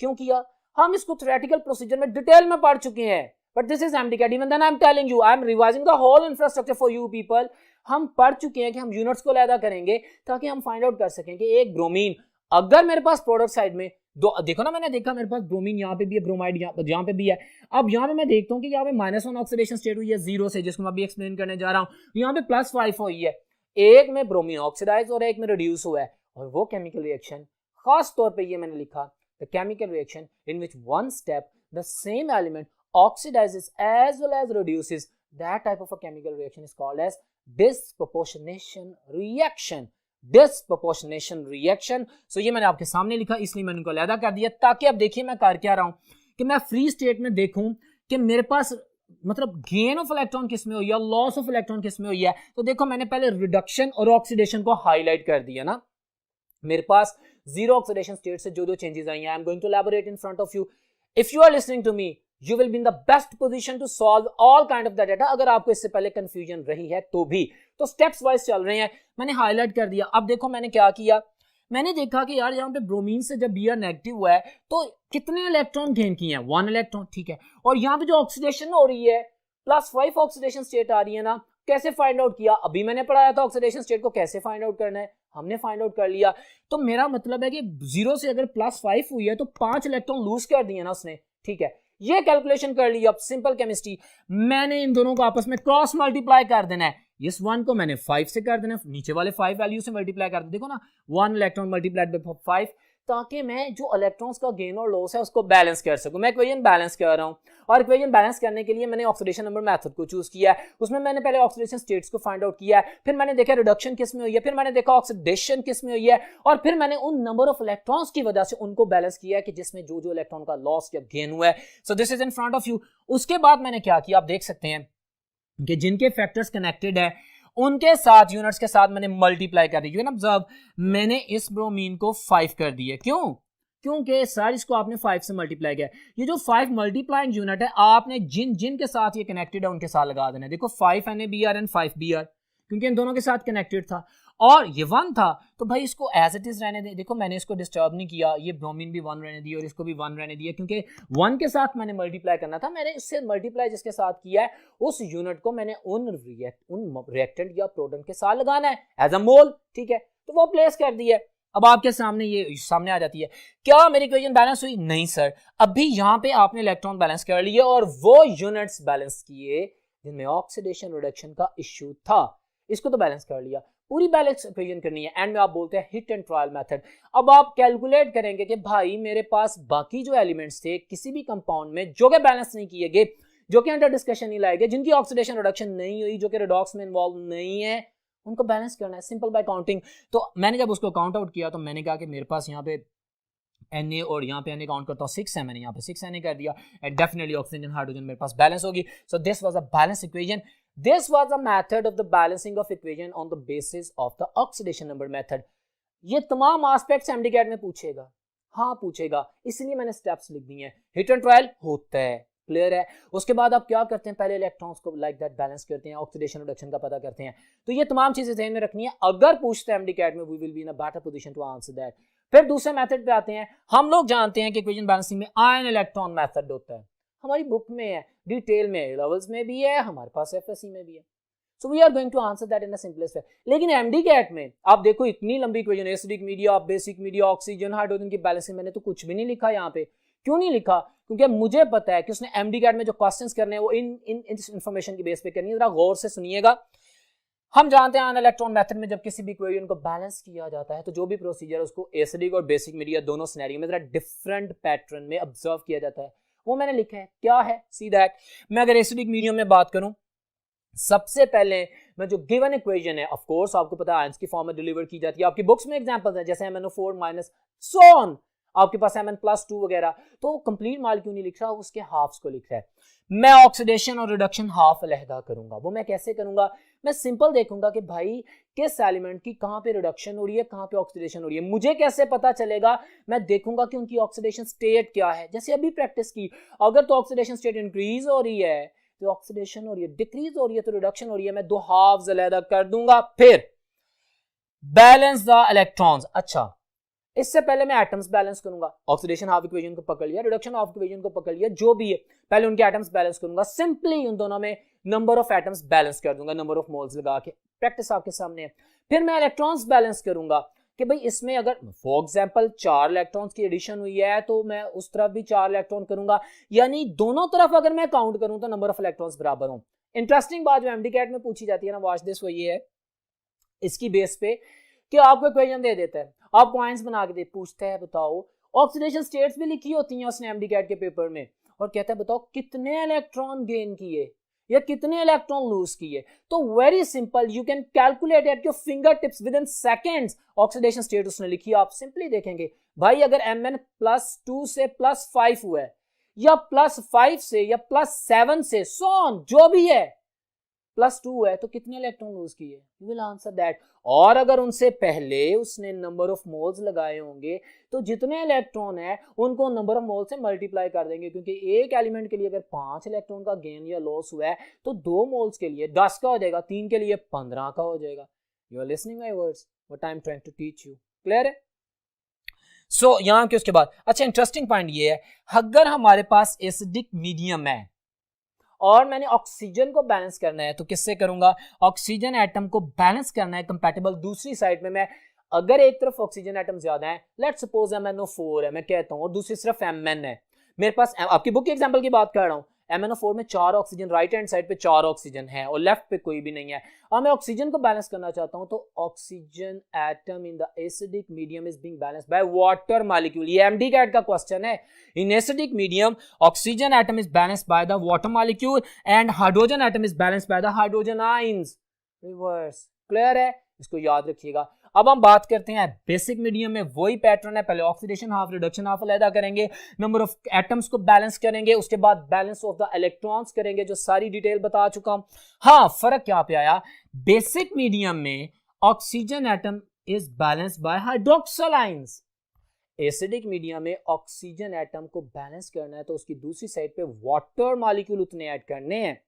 Speaker 1: क्यों किया? हम इसको थ्योरेटिकल प्रोसीजर में डिटेल में पढ़ चुके हैं, but this is MDCAT, even then I am telling you, I am revising the whole infrastructure for you people. हम पढ़ चुके हैं कि हम यूनिट्स को अलग करेंगे ताकि हम फाइंड आउट कर सकें कि एक ब्रोमीन, अगर मेरे पास प्रोडक्ट साइड में दो, देखो ना मैंने देखा मेरे पास ब्रोमीन यहाँ पे भी है, ब्रोमाइड यहाँ पे भी है। अब यहाँ पे मैं देखता हूँ कि यहाँ पे -1 ऑक्सीडेशन स्टेट हुई है 0 से, जिसको मैं अभी एक्सप्लेन करने जा रहा हूँ। यहाँ पे +5 हुई है, एक में ब्रोमीन ऑक्सीडाइज और एक में रिड्यूस हुआ है, और वो केमिकल रिएक्शन खास तौर पे ये मैंने लिखा, the chemical reaction in which one step the same element oxidizes as well as reduces, that type of a chemical reaction is called as disproportionation reaction, disproportionation reaction। so ये मैंने आपके सामने लिखा, इसलिए मैंने उनको अलग कर दिया, ताकि अब देखिए मैं कर क्या रहा हूं कि मैं फ्री स्टेट में देखूं कि मेरे पास मतलब गेन ऑफ इलेक्ट्रॉन किस में हुई है, लॉस ऑफ इलेक्ट्रॉन किस में हुई है। तो देखो मैंने पहले रिडक्शन और ऑक्सीडेशन को हाईलाइट कर दिया ना, मेरे पास 0 ऑक्सीडेशन स्टेट से जो चेंजेस आई हैं, I am going to elaborate in front of you. If you are listening to me you will be in the best position to solve all kind of the data। अगर आपको इससे पहले confusion रही है तो भी, तो स्टेप्स वाइज चल रहे हैं, मैंने हाईलाइट कर दिया। अब देखो मैंने क्या किया, मैंने देखा कि यार यहाँ पे ब्रोमीन से जब Br नेगेटिव हुआ है तो कितने इलेक्ट्रॉन गेन किए हैं, 1 इलेक्ट्रॉन, ठीक है। और यहाँ पे जो ऑक्सीडेशन हो रही है +5 ऑक्सीडेशन स्टेट आ रही है ना, कैसे फाइंड आउट किया, अभी मैंने पढ़ाया था ऑक्सीडेशन स्टेट को कैसे फाइंड आउट करना है, हमने फाइंड आउट कर लिया। तो मेरा मतलब है कि 0 से अगर +5 हुई है तो 5 इलेक्ट्रॉन लूज कर दिए ना उसने, ठीक है। ये कैलकुलेशन कर ली, अब सिंपल केमिस्ट्री, मैंने इन दोनों को आपस में क्रॉस मल्टीप्लाई कर देना है। इस 1 को मैंने 5 से कर देना है, नीचे वाले 5 वैल्यू से मल्टीप्लाई कर देना, देखो ना 1 इलेक्ट्रॉन मल्टीप्लाइड बाय 5, ताकि मैं जो इलेक्ट्रॉन्स का गेन और लॉस है उसको बैलेंस कर सकूं। मैं इक्वेशन बैलेंस कर रहा हूं, और इक्वेशन बैलेंस करने के लिए मैंने ऑक्सीडेशन नंबर मेथड को चूज किया है। उसमें मैंने पहले ऑक्सीडेशन स्टेट्स को फाइंड आउट किया है, फिर मैंने देखा रिडक्शन किस में हुई है, फिर मैंने देखा ऑक्सीडेशन किस में हुई है, और फिर मैंने उन नंबर ऑफ इलेक्ट्रॉन्स की वजह से उनको बैलेंस किया है कि जिसमें जो जो इलेक्ट्रॉन का लॉस या गेन हुआ है। So this is in front of you. उसके बाद मैंने क्या किया, आप देख सकते हैं कि जिनके फैक्टर्स कनेक्टेड है उनके साथ, यूनिट्स के साथ मैंने मल्टीप्लाई कर दी। ऑब्जर्व, मैंने इस ब्रोमीन को 5 कर दिया, क्यों? क्योंकि सर इसको आपने 5 से मल्टीप्लाई किया। ये जो 5 मल्टीप्लाइंग यूनिट है, आपने जिन जिन के साथ ये कनेक्टेड है उनके साथ लगा देना है। देखो 5 NaBr एंड 5 Br, क्योंकि इन दोनों के साथ कनेक्टेड था, और ये 1 था तो भाई इसको एज इट इज रहने दे। देखो मैंने इसको डिस्टर्ब नहीं किया, ये ब्रोमीन भी 1 रहने दी और इसको भी 1 रहने दिया, क्योंकि 1 के साथ मैंने मल्टीप्लाई करना था। मैंने इससे मल्टीप्लाई जिसके साथ किया है उस यूनिट को मैंने उन रिएक्टेंट या प्रोडक्ट के साथ लगाना है एज अ मोल, ठीक है। तो वो प्लेस कर दिया। अब आपके सामने ये सामने आ जाती है, क्या मेरी इक्वेशन बैलेंस हुई? नहीं सर, अभी यहाँ पे आपने इलेक्ट्रॉन बैलेंस कर लिए और वो यूनिट्स बैलेंस किए जिनमें ऑक्सीडेशन रिडक्शन का इश्यू था, इसको तो बैलेंस कर लिया। पूरी बैलेंस इक्वेशन करनी है, एंड में आप बोलते हैं हिट एंड ट्रायल मेथड। अब आप कैलकुलेट करेंगे कि भाई मेरे पास बाकी जो एलिमेंट्स थे किसी भी कंपाउंड में जो कि बैलेंस नहीं किए गए, जो कि अंडर डिस्कशन नहीं लाए गए, जिनकी ऑक्सीडेशन रिडक्शन नहीं हुई, जो कि रिडॉक्स में इन्वॉल्व नहीं है, उनको बैलेंस करना है सिंपल बाय काउंटिंग। तो मैंने जब उसको काउंट आउट किया तो मैंने कहा कि मेरे पास यहाँ पे Na और यहाँ पे Na काउंट करता हूँ 6 है, मैंने यहाँ पे 6 Na कर दिया एंड डेफिनेटली ऑक्सीजन हाइड्रोजन मेरे पास बैलेंस होगी. So this was a balance equation. This was a method of the balancing of equation on the basis of the oxidation number method. ये तमाम एस्पेक्ट्स एमडीकैट में पूछेगा, हाँ पूछेगा, इसलिए मैंने स्टेप्स लिख दिए हैं. हिट एंड ट्रायल होता है, क्लियर है. उसके बाद आप क्या करते हैं, पहले इलेक्ट्रॉन्स को लाइक दैट बैलेंस करते हैं, ऑक्सीडेशन रिडक्शन का पता करते हैं. तो ये तमाम चीजें ध्यान में रखनी है. अगर पूछते हैं एमडीकैट में, we will be in a better position to answer that. फिर दूसरे मेथड पे आते हैं. हम लोग जानते हैं कि इक्वेशन बैलेंसिंग में आयन इलेक्ट्रॉन मेथड होता है, हमारी बुक में है, डिटेल में लेवल्स में भी है, हमारे पास एफएससी में भी है. So we are going to answer that in the simplest way. लेकिन एमडीकैट में आप देखो इतनी लंबी equation, acidic media, basic media, oxygen hydrogen की बैलेंसिंग, मैंने तो कुछ भी नहीं लिखा यहाँ पे. क्यों नहीं लिखा? क्योंकि मुझे पता है कि उसने एमडीकैट में जो क्वेश्चंस करने हैं वो इन इंफॉर्मेशन की बेस पे करनी है. जरा गौर से सुनिएगा. हम जानते हैं इलेक्ट्रॉन मेथड में जब किसी भी इक्वेशन को बैलेंस किया जाता है तो जो भी प्रोसीजर है उसको एसिडिक और बेसिक मीडिया दोनों सिनेरियो में जरा डिफरेंट पैटर्न में ऑब्जर्व किया जाता है. वो मैंने लिखा है. क्या है? See that. मैं अगर एसिडिक मीडियम में बात करूं, सबसे पहले मैं जो गिवन इक्वेशन है, ऑफ कोर्स आपको पता है आयंस की फॉर्म में डिलीवर की जाती है. आपकी बुक्स में एग्जांपल्स हैं जैसे MnO4 माइनस सो ऑन, आपके पास Mn+2 वगैरह. तो कंप्लीट मॉलिक्यूल नहीं लिख रहा, उसके हाफ्स को लिख रहा है. मैं ऑक्सीडेशन और रिडक्शन हाफ अलहदा करूंगा. वो मैं कैसे करूंगा? मैं सिंपल देखूंगा कि भाई किस एलिमेंट की कहां पे रिडक्शन हो रही है, कहां पे ऑक्सीडेशन हो रही है. मुझे कैसे पता चलेगा? मैं देखूंगा कि उनकी ऑक्सीडेशन स्टेट क्या है. जैसे अभी प्रैक्टिस की, अगर तो ऑक्सीडेशन स्टेट इंक्रीज हो रही है तो ऑक्सीडेशन हो रही है, डिक्रीज हो रही है तो रिडक्शन हो रही है. मैं दो हाफ्स अलहदा कर दूंगा. फिर बैलेंस द इलेक्ट्रॉन्स. अच्छा, इससे पहले मैं एटम्स बैलेंस करूंगा. ऑक्सीडेशन हाफ इक्वेशन को पकड़ लिया, रिडक्शन हाफ इक्वेशन को पकड़ लिया, जो भी है पहले उनके एटम्स बैलेंस करूंगा. सिंपली उन दोनों में नंबर ऑफ एटम्स बैलेंस कर दूंगा, नंबर ऑफ मोल्स लगा के. प्रैक्टिस आपके सामने है. फिर मैं इलेक्ट्रॉन्स बैलेंस करूंगा कि भाई इसमें अगर फॉर एग्जांपल 4 इलेक्ट्रॉन्स की एडिशन हुई है तो मैं उस तरफ भी 4 इलेक्ट्रॉन करूंगा. यानी दोनों तरफ अगर मैं काउंट करूं तो नंबर ऑफ इलेक्ट्रॉन्स बराबर हो. इंटरेस्टिंग बात जो एमडीकैट में पूछी जाती है ना, वॉच दिस, वो ये है इसकी बेस पे कि आपको इक्वेशन दे देता है, आप पॉइंट्स बना के पूछता है बताओ ऑक्सीडेशन स्टेट्स भी लिखी होती हैं उसने एमडीकैट के पेपर में, और कहता है बताओ कितने इलेक्ट्रॉन गेन किए या कितने इलेक्ट्रॉन लूज किए. तो very simple, you can calculate at your finger tips with in seconds. Oxidation state उसने लिखी, आप सिंपली देखेंगे भाई अगर Mn+2 से +5 हुआ है या +5 से या +7 से सोन जो भी है +2 है तो कितने इलेक्ट्रॉन लूज किए. You will answer that. और अगर उनसे पहले उसने नंबर ऑफ मोल्स लगाए होंगे तो जितने इलेक्ट्रॉन है उनको नंबर ऑफ मोल से मल्टीप्लाई कर देंगे, क्योंकि एक एलिमेंट के लिए अगर 5 इलेक्ट्रॉन का गेन या लॉस हुआ है तो 2 मोल्स के लिए 10 का हो जाएगा, 3 के लिए 15 का हो जाएगा. You are listening my words, what I am trying to teach you. Clear है? सो यहाँ के उसके बाद अच्छा इंटरेस्टिंग पॉइंट ये है, अगर हमारे पास एसिडिक मीडियम है और मैंने ऑक्सीजन को बैलेंस करना है तो किससे करूंगा? ऑक्सीजन एटम को बैलेंस करना है कंपैटिबल. दूसरी साइड में मैं अगर एक तरफ ऑक्सीजन एटम ज्यादा है, लेट्स सपोज MnO4 है मैं कहता हूं, और दूसरी तरफ Mn है मेरे पास, आपकी बुक के एग्जांपल की बात कर रहा हूं. MnO4 में 4 ऑक्सीजन, राइट हैंड साइड पे 4 ऑक्सीजन है और लेफ्ट पे कोई भी नहीं है, और मैं ऑक्सीजन को बैलेंस करना चाहता हूं तो oxygen atom in the acidic medium is being balanced by water molecule. ये एमडीकैट का क्वेश्चन है. In acidic medium oxygen atom is balanced by the water molecule and hydrogen atom is balanced by the hydrogen ions. Reverse. Clear है? इसको याद रखिएगा. अब हम बात करते हैं बेसिक मीडियम में, वही पैटर्न है, पहले ऑक्सीडेशन हाफ रिडक्शन हाफ अलहदा करेंगे, नंबर ऑफ एटम्स को बैलेंस करेंगे, उसके बाद बैलेंस ऑफ द इलेक्ट्रॉन्स करेंगे, जो सारी डिटेल बता चुका हूं. हाँ, फर्क क्या पे आया, बेसिक मीडियम में oxygen atom is balanced bye hydroxyl ions. Acidic medium में ऑक्सीजन एटम को बैलेंस करना है तो उसकी दूसरी साइड पे वाटर मॉलिक्यूल उतने ऐड करने हैं,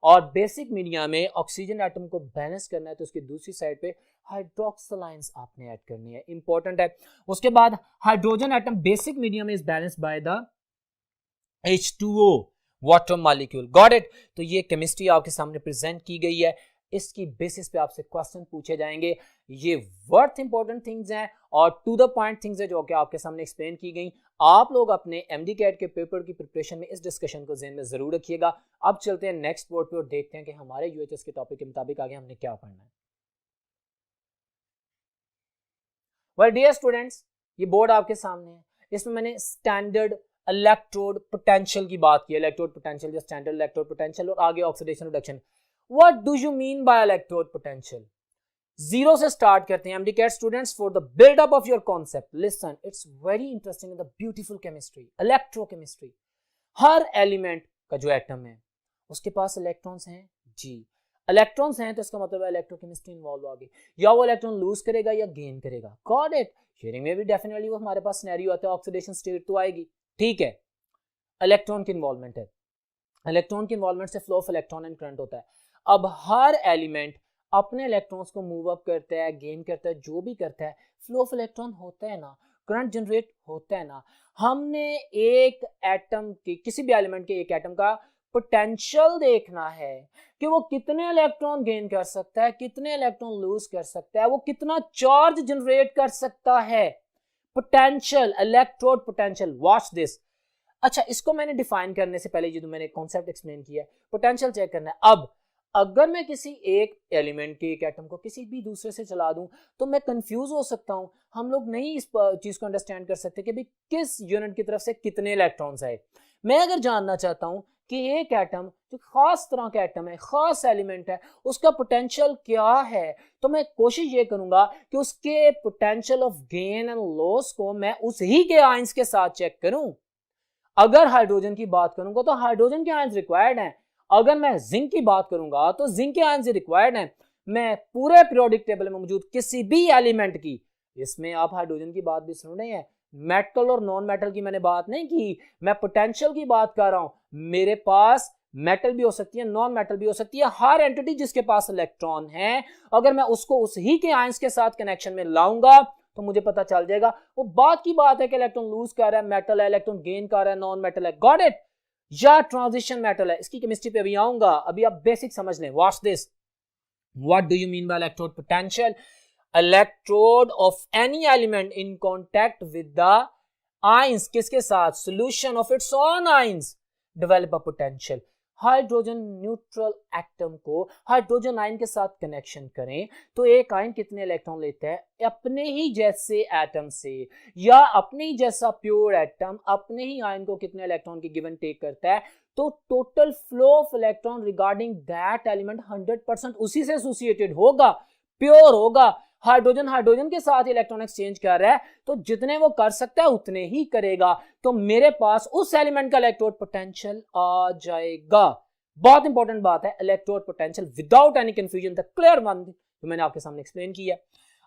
Speaker 1: और बेसिक मीडियम में ऑक्सीजन एटम को बैलेंस करना है तो उसकी दूसरी साइड पे हाइड्रोक्सिल आयंस आपने ऐड करनी है. इंपॉर्टेंट है. उसके बाद hydrogen atom basic medium is balanced by the H2O water molecule. Got it? तो ये केमिस्ट्री आपके सामने प्रेजेंट की गई है. इसकी बेसिस पे आपसे क्वेश्चन पूछे जाएंगे. ये वर्थ इंपॉर्टेंट थिंग्स हैं और टू द पॉइंट थिंग्स है जो कि आपके सामने एक्सप्लेन की गई. आप लोग अपने एमडीकैट के पेपर की प्रिपरेशन में इस डिस्कशन को ज़हन में जरूर रखिएगा. अब चलते हैं नेक्स्ट बोर्ड पे और देखते हैं कि हमारे यूएचएस के टॉपिक के मुताबिक आगे हमने क्या पढ़ना है. वेल डियर स्टूडेंट्स, ये बोर्ड आपके सामने है. इसमें मैंने स्टैंडर्ड इलेक्ट्रोड पोटेंशियल की बात की. इलेक्ट्रोड पोटेंशियल या स्टैंडर्ड इलेक्ट्रोड पोटेंशियल, और आगे oxidation reduction. What do you mean by electrode potential? Zero से स्टार्ट करते हैं MDCAT students for the buildup of your concept. Listen, it's very interesting in the beautiful chemistry, electrochemistry. हर element का जो atom है उसके पास electrons हैं जी। Electrons हैं तो इसका मतलब है इलेक्ट्रोकेमिस्ट्री इन्वॉल्व आ गई। या वो इलेक्ट्रॉन लूज करेगा या गेन करेगा। Got it. शेयरिंग में भी डेफिनेटली वो हमारे पास सिनेरियो आता है, ऑक्सीडेशन स्टेट तो आएगी। ठीक है, इलेक्ट्रॉन की इन्वॉल्वमेंट है। इलेक्ट्रॉन की इन्वॉल्वमेंट से flow of electron and current होता है। अब हर एलिमेंट अपने इलेक्ट्रॉन्स को मूव अप करता है, गेन करता है, जो भी करता है, फ्लो ऑफ इलेक्ट्रॉन होता है ना, करंट जनरेट होता है ना। हमने एक एटम की, किसी भी एलिमेंट के एक एटम का पोटेंशियल देखना है कि वो कितने इलेक्ट्रॉन गेन कर सकता है, कितने इलेक्ट्रॉन लूज कर सकता है, वो कितना चार्ज जनरेट कर सकता है। Potential, electrode potential, watch this. अच्छा, इसको मैंने डिफाइन करने से पहले ये तो मैंने कॉन्सेप्ट एक्सप्लेन किया है, पोटेंशियल चेक करना है। अब अगर मैं किसी एक एलिमेंट के एक एटम को किसी भी दूसरे से चला दूं तो मैं कंफ्यूज हो सकता हूं। हम लोग नहीं इस चीज को अंडरस्टैंड कर सकते कि भाई किस यूनिट की तरफ से कितने इलेक्ट्रॉन्स आए। मैं अगर जानना चाहता हूं कि एक एटम जो खास तरह का एटम है, खास एलिमेंट है, उसका पोटेंशियल क्या है, तो मैं कोशिश ये करूंगा कि उसके potential of gain and loss को मैं उस ही के आयंस के साथ चेक करूं। अगर हाइड्रोजन की बात करूंगा तो हाइड्रोजन के आयंस रिक्वायर्ड हैं। अगर मैं जिंक की बात करूंगा तो जिंक के आयंस रिक्वायर्ड हैं। मैं पूरे पीरियोडिक टेबल में मौजूद किसी भी एलिमेंट की, इसमें आप हाइड्रोजन की बात भी सुन रहे हैं, मेटल और नॉन मेटल की मैंने बात नहीं की, मैं पोटेंशियल की बात कर रहा हूं। मेरे पास मेटल भी हो सकती है, नॉन मेटल भी हो सकती है। हर एंटिटी जिसके पास इलेक्ट्रॉन है, अगर मैं उसको उस ही के आयंस के साथ कनेक्शन में लाऊंगा तो मुझे पता चल जाएगा। वो बात की बात है कि इलेक्ट्रॉन लूज कर रहा है, मेटल है, इलेक्ट्रॉन गेन कर रहा है, नॉन मेटल है, गॉट इट, या ट्रांजिशन मेटल है। इसकी केमिस्ट्री पे अभी आऊंगा, अभी आप बेसिक समझ लें। Watch this, what do you mean by electrode potential? Electrode of any element in contact with the ions, किसके साथ? Solution of its own ions, develop a potential. Hydrogen neutral atom को हाइड्रोजन आयन के साथ connection करें तो एक ion कितने electron लेता है? अपने ही जैसे एटम से, या अपने ही जैसा प्योर एटम अपने ही आयन को कितने इलेक्ट्रॉन की गिवन टेक करता है? तो total flow of electron regarding that element 100% उसी से एसोसिएटेड होगा, प्योर होगा। हाइड्रोजन हाइड्रोजन के साथ इलेक्ट्रॉन एक्सचेंज कर रहा है तो जितने वो कर सकता है उतने ही करेगा, तो मेरे पास उस एलिमेंट का इलेक्ट्रोड पोटेंशियल आ जाएगा। बहुत इंपॉर्टेंट बात है, electrode potential without any confusion, the clear one, जो मैंने आपके सामने एक्सप्लेन किया।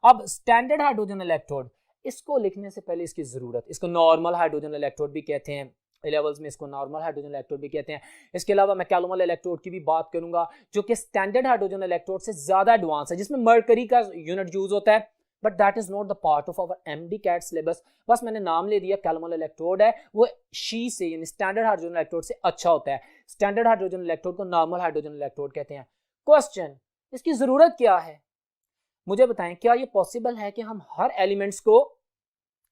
Speaker 1: अब स्टैंडर्ड हाइड्रोजन इलेक्ट्रोड, इसको लिखने से पहले इसकी जरूरत, इसको नॉर्मल हाइड्रोजन इलेक्ट्रोड भी कहते हैं, लेवल्स में इसको नॉर्मल हाइड्रोजन इलेक्ट्रोड भी कहते हैं। इसके अलावा मैं कैलुमल इलेक्ट्रोड की भी बात करूंगा जो कि स्टैंडर्ड हाइड्रोजन इलेक्ट्रोड से ज्यादा एडवांस है, जिसमें मर्करी का यूनिट यूज होता है, but that is not the part of our MDCAT syllabus. बस मैंने नाम ले दिया, कैलुमल इलेक्ट्रोड है, वो शी से यानी स्टैंडर्ड हाइड्रोजन इलेक्ट्रोड से अच्छा होता है। स्टैंडर्ड हाइड्रोजन इलेक्ट्रोड को नॉर्मल हाइड्रोजन इलेक्ट्रोड कहते हैं। क्वेश्चन, इसकी जरूरत क्या है? मुझे बताएं, क्या ये पॉसिबल है कि हम हर एलिमेंट्स को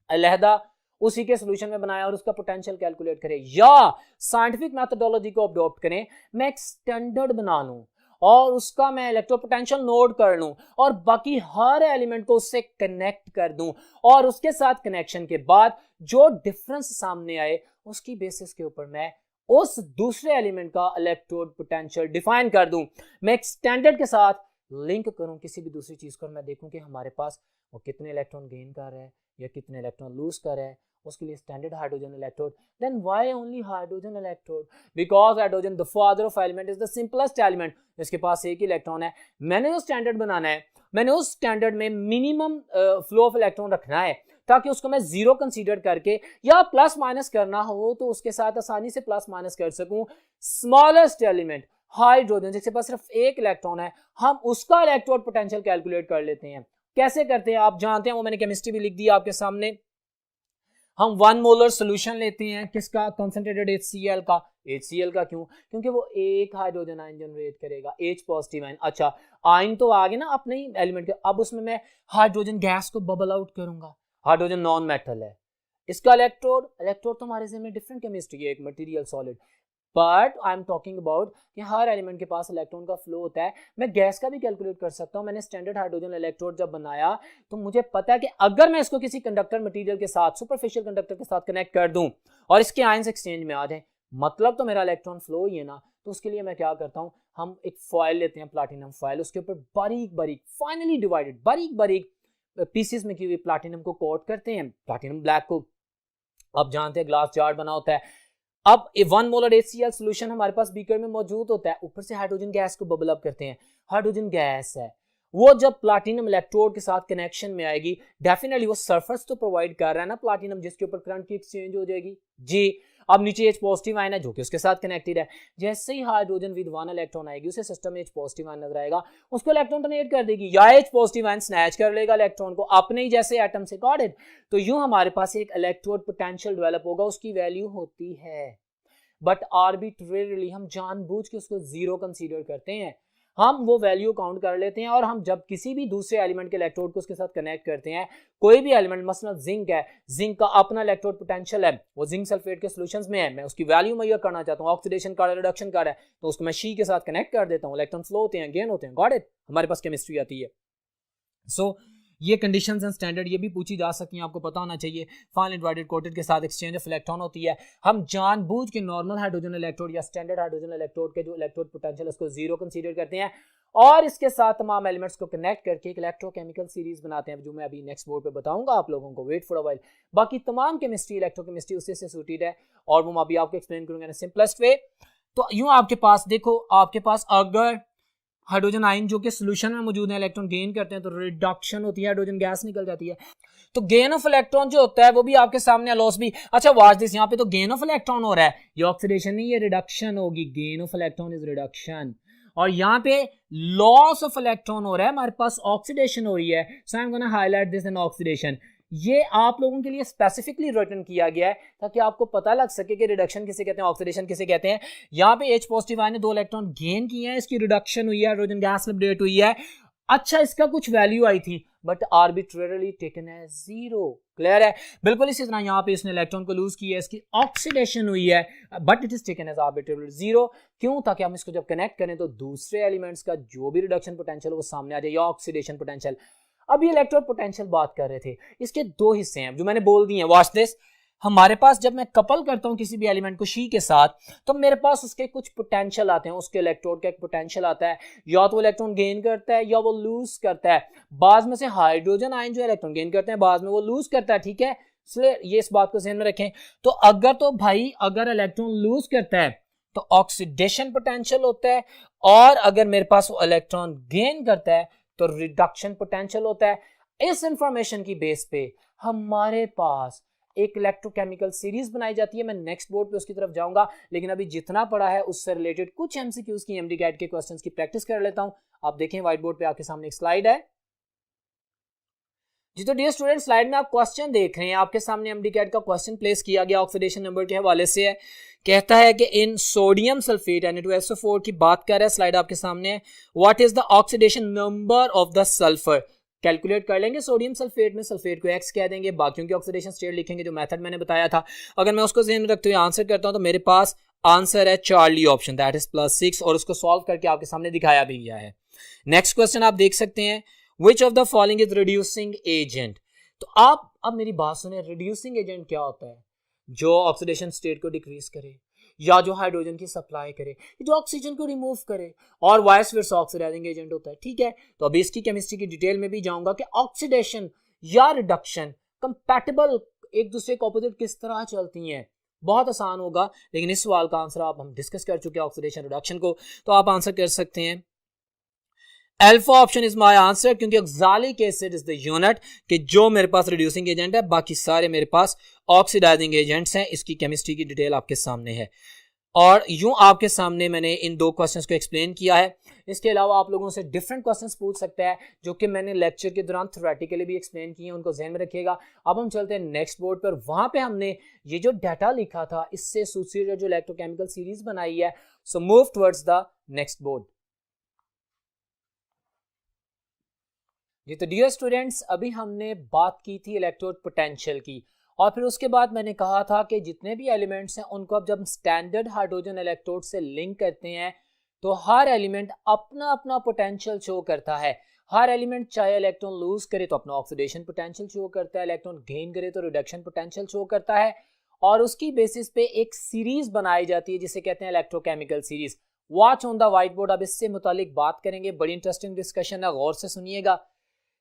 Speaker 1: अलहदा उसी के सॉल्यूशन में बनाया और उसका पोटेंशियल कैलकुलेट करें, या साइंटिफिक मेथोडोलॉजी को अडॉप्ट करें, मैं एक स्टैंडर्ड बना लूं और उसका मैं इलेक्ट्रोड पोटेंशियल नोट कर लूं और बाकी हर एलिमेंट को उससे कनेक्ट कर दूं और उसके साथ कनेक्शन के बाद जो डिफरेंस सामने आए उसकी बेसिस के ऊपर मैं उस दूसरे एलिमेंट का इलेक्ट्रोड पोटेंशियल डिफाइन कर दूं। मैं एक स्टैंडर्ड के साथ लिंक करूं किसी भी दूसरी चीज को, मैं देखूं कि हमारे पास वो कितने इलेक्ट्रॉन गेन कर रहा है या कितने इलेक्ट्रॉन लूज कर रहा है, उसके लिए standard hydrogen electrode. Then why only hydrogen electrode? Because hydrogen the father of element is the simplest element, इसके पास एक ही इलेक्ट्रॉन है। मैंने जो स्टैंडर्ड बनाना है, मैंने उस स्टैंडर्ड में मिनिमम फ्लो ऑफ इलेक्ट्रॉन रखना है ताकि उसको मैं जीरो कंसीडर करके या प्लस माइनस करना हो तो उसके साथ आसानी से प्लस माइनस कर सकूं। स्मॉलेस्ट एलिमेंट हाइड्रोजन जिसके पास सिर्फ एक इलेक्ट्रॉन है, हम उसका इलेक्ट्रोड पोटेंशियल कैलकुलेट कर लेते हैं। कैसे करते हैं आप जानते हैं, वो मैंने केमिस्ट्री भी लिख दी आपके सामने। हम 1 मोलर सोल्यूशन लेते हैं, किसका? कंसंट्रेटेड HCl का। HCl का क्यों? क्योंकि वो एक हाइड्रोजन आयन जनरेट करेगा, H पॉजिटिव आयन। अच्छा, आयन तो आ गए ना अपने ही एलिमेंट के, अब उसमें मैं हाइड्रोजन गैस को बबल आउट करूंगा। हाइड्रोजन नॉन मेटल है, इसका इलेक्ट्रोड तो हमारे में डिफरेंट केमिस्ट्री है, एक material solid, but I am talking about कि हर एलिमेंट के पास इलेक्ट्रॉन का फ्लो होता है। मैं गैस का भी कैलकुलेट कर सकता हूं। मैंने स्टैंडर्ड हाइड्रोजन इलेक्ट्रोड जब बनाया तो मुझे पता है कि अगर मैं इसको किसी कंडक्टर मटेरियल के साथ, सुपरफिशियल कंडक्टर के साथ कनेक्ट कर दूं और इसके आयंस एक्सचेंज में आ जाए, मतलब तो मेरा इलेक्ट्रॉन फ्लो ही है ना। तो उसके लिए मैं क्या करता हूं, हम एक फॉयल लेते हैं, प्लाटिनम फॉयल, उसके ऊपर बारीक बारीक फाइनली डिवाइडेड बारीक बारीक पीसेस में की हुई प्लाटिनम को कोट करते हैं, प्लाटिनम ब्लैक को। अब जानते हैं ग्लास जार बना होता है। अब 1 मोलर HCl सोल्यूशन हमारे पास बीकर में मौजूद होता है, ऊपर से हाइड्रोजन गैस को बबल अप करते हैं। हाइड्रोजन गैस है वो जब प्लाटिनम इलेक्ट्रोड के साथ कनेक्शन में आएगी, डेफिनेटली वो सरफेस तो प्रोवाइड कर रहा है ना प्लाटिनम, जिसके ऊपर करंट की एक्सचेंज हो जाएगी जी। अब नीचे H पॉजिटिव आयन है जो कि उसके साथ कनेक्टेड है। जैसे ही हाइड्रोजन विद 1 इलेक्ट्रॉन आएगी, उसे सिस्टम में H पॉजिटिव आयन नजर आएगा, उसको इलेक्ट्रॉन डोनेट कर देगी, या H पॉजिटिव आयन स्नैच कर लेगा इलेक्ट्रॉन को अपने ही जैसे एटम से गॉट इट। तो यूं हमारे पास एक इलेक्ट्रोड पोटेंशियल डेवलप होगा, उसकी वैल्यू होती है, बट आर्बिट्रेरीली हम जानबूझ के उसको जीरो कंसीडर करते हैं। हम वो वैल्यू काउंट कर लेते हैं और हम जब किसी भी दूसरे एलिमेंट के इलेक्ट्रोड को उसके साथ कनेक्ट करते हैं, कोई भी एलिमेंट मसलन जिंक है, जिंक का अपना इलेक्ट्रोड पोटेंशियल है, वो जिंक सल्फेट के सॉल्यूशंस में है, मैं उसकी वैल्यू मेजर करना चाहता हूँ, ऑक्सीडेशन कार्ड रिडक्शन कार्ड है, तो उसको मैं शी के साथ कनेक्ट कर देता हूँ, इलेक्ट्रॉन फ्लो होते हैं, गेन होते हैं, गॉट इट, हमारे पास केमिस्ट्री आती है। सो ये कंडीशंस एंड स्टैंडर्ड ये भी पूछी जा सकती हैं, आपको पता होना चाहिए। फाइनली डिवाइडेड कोटेड के साथ एक्सचेंज ऑफ इलेक्ट्रॉन होती है। हम जानबूझ के नॉर्मल हाइड्रोजन इलेक्ट्रोड या स्टैंडर्ड हाइड्रोजन इलेक्ट्रोड के जो इलेक्ट्रोड पोटेंशियल उसको जीरो कंसीडर करते हैं और इसके साथ तमाम एलिमेंट्स को कनेक्ट करके एक इलेक्ट्रोकेमिकल सीरीज बनाते हैं, जो मैं अभी नेक्स्ट बोर्ड पे बताऊंगा आप लोगों को, वेट फॉर अ व्हाइल। बाकी तमाम केमिस्ट्री इलेक्ट्रोकेमिस्ट्री उसी से सूटेड है और वो मैं अभी आपको एक्सप्लेन करूंगा इन सिंपलेस्ट वे। तो यूं आपके पास देखो, आपके पास अगर हाइड्रोजन आयन जो कि सोल्यूशन में मौजूद है इलेक्ट्रॉन गेन करते हैं तो रिडक्शन होती है, हाइड्रोजन गैस निकल जाती है। तो गेन ऑफ इलेक्ट्रॉन जो होता है वो भी आपके सामने, लॉस भी। अच्छा वाच दिस, यहाँ पे तो गेन ऑफ इलेक्ट्रॉन हो रहा है, ये ऑक्सीडेशन नहीं, ये रिडक्शन होगी। Gain of electron is reduction, और यहाँ पे लॉस ऑफ इलेक्ट्रॉन हो रहा है, हमारे पास ऑक्सीडेशन हो रही है। So I am gonna highlight this in oxidation. ये आप लोगों के लिए स्पेसिफिकली रिटर्न किया गया है ताकि आपको पता लग सके कि रिडक्शन किसे कहते हैं, ऑक्सीडेशन किसे कहते हैं। यहाँ पे H पॉजिटिव आयन ने 2 इलेक्ट्रॉन गेन किए हैं, इसकी रिडक्शन हुई है, हाइड्रोजन गैस लिबरेट हुई है। अच्छा इसका कुछ वैल्यू आई थी बट आर्बिट्रेरली टेकन है जीरो। क्लियर है? बिल्कुल इसी तरह यहाँ पे इसने इलेक्ट्रॉन को लूज किया है, इसकी ऑक्सीडेशन हुई है but it is taken as arbitrarily zero. क्यों? ताकि हम इसको जब कनेक्ट करें तो दूसरे एलिमेंट्स का जो भी रिडक्शन पोटेंशियल वो सामने आ जाए, या ऑक्सीडेशन पोटेंशियल। अब ये इलेक्ट्रोड पोटेंशियल बात कर रहे थे, इसके 2 हिस्से हैं जो मैंने बोल दिए हैं। वॉच दिस, हमारे पास जब मैं कपल करता हूं किसी भी एलिमेंट को शी के साथ, तो मेरे पास उसके कुछ पोटेंशियल आते हैं, उसके इलेक्ट्रोड का एक पोटेंशियल आता है, या तो इलेक्ट्रॉन गेन करता है या वो लूज करता है। बाद में से हाइड्रोजन आयन जो इलेक्ट्रॉन गेन करते हैं, बाद में वो लूज करता है, ठीक है, इसलिए ये इस बात को ध्यान में रखें। तो अगर तो भाई अगर इलेक्ट्रॉन लूज करता है तो ऑक्सीडेशन पोटेंशियल होता है, और अगर मेरे पास वो इलेक्ट्रॉन गेन करता है तो रिडक्शन पोटेंशियल होता है। इस इंफॉर्मेशन की बेस पे हमारे पास एक इलेक्ट्रोकेमिकल सीरीज बनाई जाती है। मैं नेक्स्ट बोर्ड पे उसकी तरफ जाऊंगा, लेकिन अभी जितना पढ़ा है उससे रिलेटेड कुछ एमसीक्यूज की, एमडी कैट के क्वेश्चंस की प्रैक्टिस कर लेता हूं। आप देखें व्हाइट बोर्ड पे आपके सामने एक स्लाइड है जी। तो डियर स्टूडेंट, स्लाइड में आप क्वेश्चन देख रहे हैं, आपके सामने एमडी कैट का क्वेश्चन प्लेस किया गया, ऑक्सीडेशन नंबर के हवाले से है। कहता है कि इन सोडियम सल्फेट Na2SO4 की बात कर रहा है, स्लाइड आपके सामने है। What is the oxidation number of the sulphur? Calculate कर लेंगे सोडियम सल्फेट में, सल्फेट को x कह देंगे, बाकियों की ऑक्सीडेशन स्टेट लिखेंगे जो मेथड मैंने बताया था। अगर मैं उसको ध्यान में रखते हुए आंसर करता हूं तो मेरे पास आंसर है चार्ली ऑप्शन, दैट इज +6, और उसको सॉल्व करके आपके सामने दिखाया भी गया है। नेक्स्ट क्वेश्चन आप देख सकते हैं, which of the following is reducing agent? तो आप अब मेरी बात सुने, रिड्यूसिंग एजेंट क्या होता है? जो ऑक्सीडेशन स्टेट को डिक्रीज करे, या जो हाइड्रोजन की सप्लाई करे, जो ऑक्सीजन को रिमूव करे, और वाइस वर्सा ऑक्सीडाइजिंग एजेंट होता है, ठीक है। तो अभी इसकी केमिस्ट्री की डिटेल में भी जाऊंगा कि ऑक्सीडेशन या रिडक्शन कंपैटिबल एक दूसरे के ऑपोजिट किस तरह चलती हैं। बहुत आसान होगा, लेकिन इस सवाल का आंसर आप हम डिस्कस कर चुके हैं ऑक्सीडेशन रिडक्शन को, तो आप आंसर कर सकते हैं alpha option is my answer, क्योंकि oxalic acid is the unit कि जो मेरे पास रिड्यूसिंग एजेंट है, बाकी सारे मेरे पास ऑक्सीडाइजिंग एजेंट्स हैं। इसकी केमिस्ट्री की डिटेल आपके सामने है, और यूं आपके सामने मैंने इन 2 क्वेश्चंस को एक्सप्लेन किया है। इसके अलावा आप लोगों से डिफरेंट क्वेश्चंस पूछ सकते हैं जो कि मैंने लेक्चर के दौरान थ्योरेटिकली भी एक्सप्लेन किए हैं, उनको ध्यान में रखिएगा। अब हम चलते हैं नेक्स्ट बोर्ड पर, वहां पे हमने ये जो डाटा लिखा था इससे एसोसिएटेड जो इलेक्ट्रोकेमिकल सीरीज बनाई है। So move towards the next board जी। तो डियर स्टूडेंट्स, अभी हमने बात की थी इलेक्ट्रोड पोटेंशियल की, और फिर उसके बाद मैंने कहा था कि जितने भी एलिमेंट्स हैं उनको अब जब स्टैंडर्ड हाइड्रोजन इलेक्ट्रोड से लिंक करते हैं तो हर एलिमेंट अपना अपना पोटेंशियल शो करता है। हर एलिमेंट चाहे इलेक्ट्रॉन लूज करे तो अपना ऑक्सीडेशन पोटेंशियल शो करता है, इलेक्ट्रॉन गेन करे तो रिडक्शन पोटेंशियल शो करता है, और उसकी बेसिस पे एक सीरीज बनाई जाती है जिसे कहते हैं electrochemical series. Watch on the white board. अब इससे मुतालिक बात करेंगे, बड़ी इंटरेस्टिंग डिस्कशन है, गौर से सुनिएगा।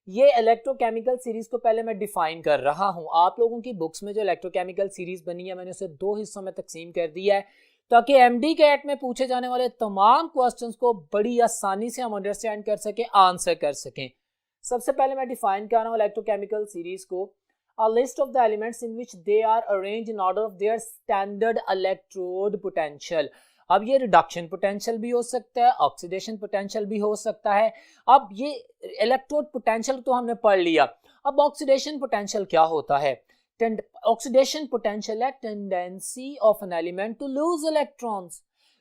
Speaker 1: ये इलेक्ट्रोकेमिकल सीरीज को पहले मैं डिफाइन कर रहा हूं। आप लोगों की बुक्स में जो इलेक्ट्रोकेमिकल सीरीज बनी है मैंने उसे 2 हिस्सों में तकसीम कर दिया है ताकि एमडी कैट में पूछे जाने वाले तमाम क्वेश्चंस को बड़ी आसानी से हम अंडरस्टैंड कर सकें, आंसर कर सकें। सबसे पहले मैं डिफाइन कर रहा हूं इलेक्ट्रोकेमिकल सीरीज को, a list of the elements in which they are arranged in order of their standard electrode potential. अब ये रिडक्शन पोटेंशियल भी हो सकता है, ऑक्सीडेशन पोटेंशियल भी हो सकता है। अब ये इलेक्ट्रोड पोटेंशियल तो हमने पढ़ लिया, अब ऑक्सीडेशन पोटेंशियल क्या होता है? ऑक्सीडेशन पोटेंशियल है tendency of an element to lose electrons,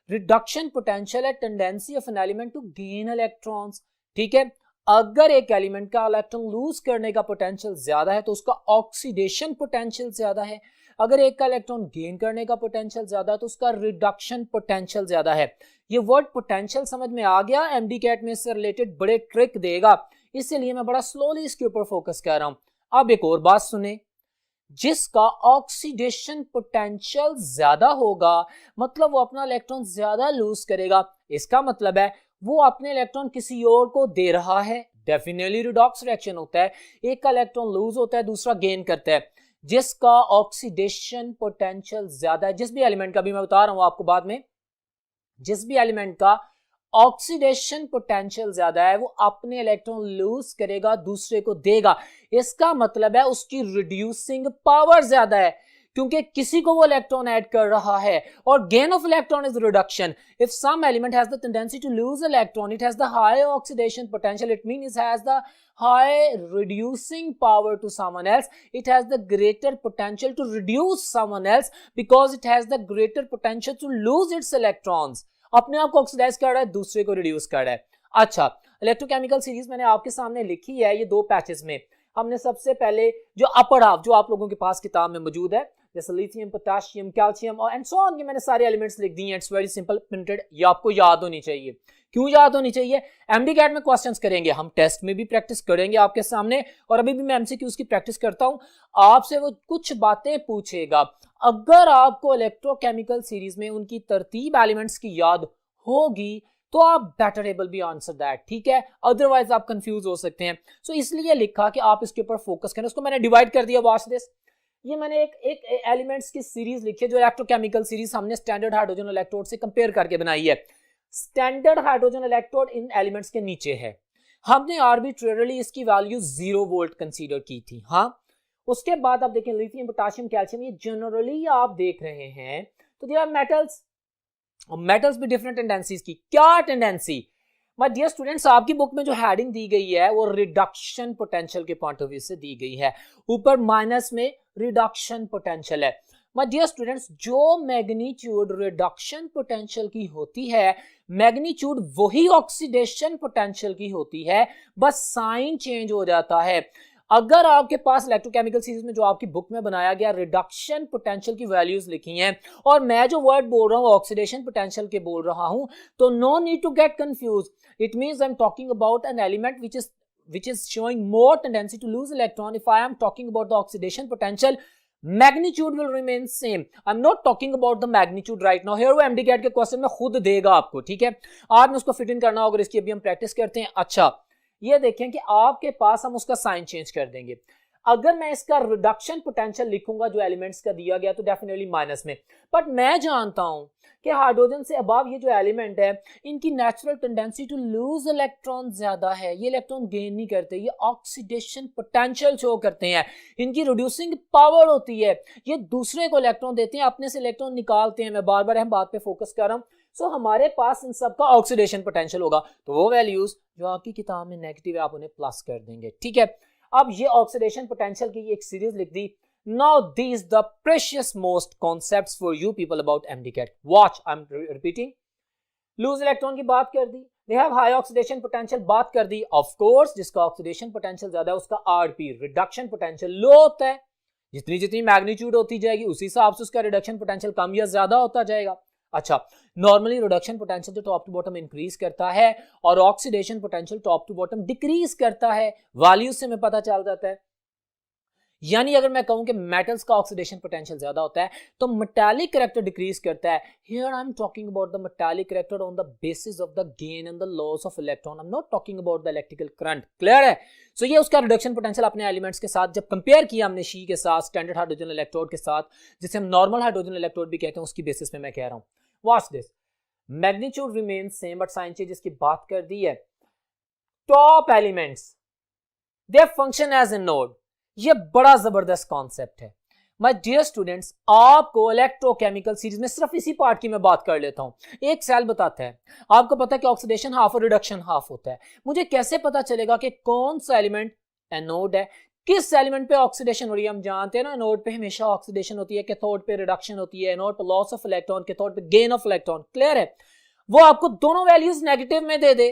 Speaker 1: reduction potential है tendency of an element to gain electrons. ठीक है, अगर एक एलिमेंट का इलेक्ट्रॉन लूज करने का पोटेंशियल ज्यादा है तो उसका ऑक्सीडेशन पोटेंशियल ज्यादा है, अगर एक का इलेक्ट्रॉन गेन करने का पोटेंशियल ज्यादा है तो उसका रिडक्शन पोटेंशियल ज्यादा है। ये वर्ड पोटेंशियल समझ में आ गया? एमडी कैट में इससे रिलेटेड बड़े ट्रिक देगा, इसलिए मैं बड़ा स्लोली इसके ऊपर फोकस कर रहा हूं। अब एक और बात सुने, जिसका ऑक्सीडेशन पोटेंशियल ज्यादा होगा मतलब वो अपना इलेक्ट्रॉन ज्यादा लूज करेगा, इसका मतलब है वो अपने इलेक्ट्रॉन किसी और को दे रहा है। डेफिनेटली रिडॉक्स रिएक्शन होता है, एक का इलेक्ट्रॉन लूज होता है दूसरा गेन करता है। जिसका ऑक्सीडेशन पोटेंशियल ज्यादा है, जिस भी एलिमेंट का भी मैं बता रहा हूं आपको बाद में, जिस भी एलिमेंट का ऑक्सीडेशन पोटेंशियल ज्यादा है वो अपने इलेक्ट्रॉन लूज करेगा दूसरे को देगा। इसका मतलब है उसकी रिड्यूसिंग पावर ज्यादा है क्योंकि किसी को वो इलेक्ट्रॉन ऐड कर रहा है। और gain of electron is reduction. If some element has the tendency to lose electron, it has the high oxidation potential, it means it has the high reducing power to someone else, it has the greater potential to reduce someone else because it has the greater potential to lose its electrons। अपने आप को oxidise कर रहा है, दूसरे को reduce कर रहा है। अच्छा, इलेक्ट्रोकेमिकल सीरीज मैंने आपके सामने लिखी है ये 2 पैचेस में। हमने सबसे पहले जो अपर हाफ जो आप लोगों के पास किताब में मौजूद है जैसे लिथियम, पोटेशियम, कैल्शियम और एंड सो ऑन, ये मैंने सारे एलिमेंट्स लिख दिए हैं। इट्स वेरी सिंपल प्रिंटेड, ये आपको याद होनी चाहिए। क्यों याद होनी चाहिए? एमडी कैट में क्वेश्चंस करेंगे, हम टेस्ट में भी प्रैक्टिस करेंगे आपके सामने, और अभी भी मैं एमसीक्यूज की प्रैक्टिस करता हूं। आपसे वो कुछ बातें पूछेगा, अगर आपको इलेक्ट्रोकेमिकल सीरीज में उनकी तरतीब एलिमेंट्स की याद होगी तो आप better able be answer that. ठीक है, अदरवाइज आप कंफ्यूज हो सकते हैं। सो इसलिए लिखा कि आप इसके ऊपर फोकस करें। उसको मैंने डिवाइड कर दिया। वॉच दिस, ये मैंने एक एलिमेंट्स की सीरीज लिखी है जो इलेक्ट्रोकेमिकल सीरीज हमने स्टैंडर्ड हाइड्रोजन इलेक्ट्रोड से कंपेयर करके बनाई है। स्टैंडर्ड हाइड्रोजन इलेक्ट्रोड इन एलिमेंट्स के नीचे है, हमने आर्बिट्रेरली इसकी वैल्यू 0 वोल्ट कंसीडर की थी। हाँ, उसके बाद आप देखें लिथियम, पोटेशियम, कैल्शियम, ये जनरली आप देख रहे हैं तो दे आर मेटल्स, और मेटल्स भी डिफरेंट टेंडेंसीज की। क्या टेंडेंसी? माय डियर स्टूडेंट्स, आपकी बुक में जो हेडिंग दी गई है वो रिडक्शन पोटेंशियल के पॉइंट ऑफ व्यू से दी गई है, ऊपर माइनस में रिडक्शन पोटेंशियल है। माय डियर स्टूडेंट्स, जो मैग्नीट्यूड रिडक्शन पोटेंशियल की होती है मैग्नीट्यूड वही ऑक्सीडेशन पोटेंशियल की होती है, बस साइन चेंज हो जाता है। अगर आपके पास इलेक्ट्रोकेमिकल सीरीज में जो आपकी बुक में बनाया गया रिडक्शन पोटेंशियल की वैल्यूज लिखी हैं और मैं जो वर्ड बोल रहा हूं ऑक्सीडेशन पोटेंशियल के बोल रहा हूं, तो no need to get confuse. It means I am talking about an element which is showing more tendency to lose electron. If I am talking about the oxidation potential, magnitude will remain same. I'm not talking about the magnitude right now. Here वो MDCAT के question में खुद देगा आपको, ठीक है, आपने उसको फिट इन करना होगा। इसकी अभी हम प्रैक्टिस करते हैं। अच्छा, ये देखें कि आपके पास हम उसका साइन चेंज कर देंगे। अगर मैं इसका रिडक्शन पोटेंशियल लिखूंगा जो एलिमेंट्स का दिया गया तो डेफिनेटली माइनस में, बट मैं जानता हूं कि हाइड्रोजन से अबव ये जो एलिमेंट है इनकी natural tendency to lose electron ज्यादा है, ये इलेक्ट्रॉन गेन नहीं करते, ये ऑक्सीडेशन पोटेंशियल शो करते हैं, इनकी रिड्यूसिंग पावर होती है, ये दूसरे को इलेक्ट्रॉन देते हैं, अपने से इलेक्ट्रॉन निकालते हैं। मैं बार बार हम बात पे फोकस कर रहा हूं। सो हमारे पास इन सब का ऑक्सीडेशन पोटेंशियल होगा, तो वो वैल्यूज जो आपकी किताब में नेगेटिव है आप उन्हें प्लस कर देंगे। ठीक है, अब ये ऑक्सीडेशन पोटेंशियल की एक सीरीज लिख दी। Now these the precious most concepts for you people about MDCAT. Watch, I'm repeating. Lose electron की बात कर दी, they have high oxidation potential बात कर दी। ऑफ कोर्स जिसका ऑक्सीडेशन पोटेंशियल ज्यादा है उसका आरपी रिडक्शन पोटेंशियल लो होता है। जितनी जितनी मैग्नीट्यूड होती जाएगी उसी हिसाब से उसका रिडक्शन पोटेंशियल कम या ज्यादा होता जाएगा। अच्छा, नॉर्मली रिडक्शन पोटेंशियल तो टॉप टू बॉटम इंक्रीज करता है और oxidation potential top to bottom decrease करता है। वैल्यू से हमें पता चल जाता है। यानी अगर मैं कहूं कि मेटल्स का ऑक्सीडेशन पोटेंशियल ज्यादा होता है तो मेटालिक कैरेक्टर डिक्रीज करता है। Here I am talking about the metallic character on the basis of the gain and the loss of electron, I am not talking about the electrical current. Clear है? सो ये उसका reduction potential अपने elements के साथ जब compare किया हमने she के साथ, स्टैंडर्ड हाइड्रोजन इलेक्ट्रोड के साथ, जिसे हम नॉर्मल हाइड्रोजन इलेक्ट्रोड भी कहते हैं, उसकी बेसिस पे मैं कह रहा हूं। Watch this, magnitude remain same but sign change की बात कर दी है। Top elements they function as anode. ये बड़ा जबरदस्त कॉन्सेप्ट है माय डियर स्टूडेंट्स। आपको इलेक्ट्रोकेमिकल सीरीज में सिर्फ इसी पार्ट की मैं बात कर लेता हूं। एक सेल बताता है, आपको पता है कि ऑक्सीडेशन हाफ और रिडक्शन हाफ होता है। मुझे कैसे पता चलेगा कि कौन सा एलिमेंट एनोड है, किस एलिमेंट पे ऑक्सीडेशन हो रही है? हम जानते हैं ना, एनोड पे हमेशा ऑक्सीडेशन होती है, कैथोड पे रिडक्शन होती है, एनोड पे लॉस ऑफ इलेक्ट्रॉन, कैथोड पे गेन ऑफ इलेक्ट्रॉन। क्लियर है? वो आपको दोनों वैल्यूज नेगेटिव में दे दे,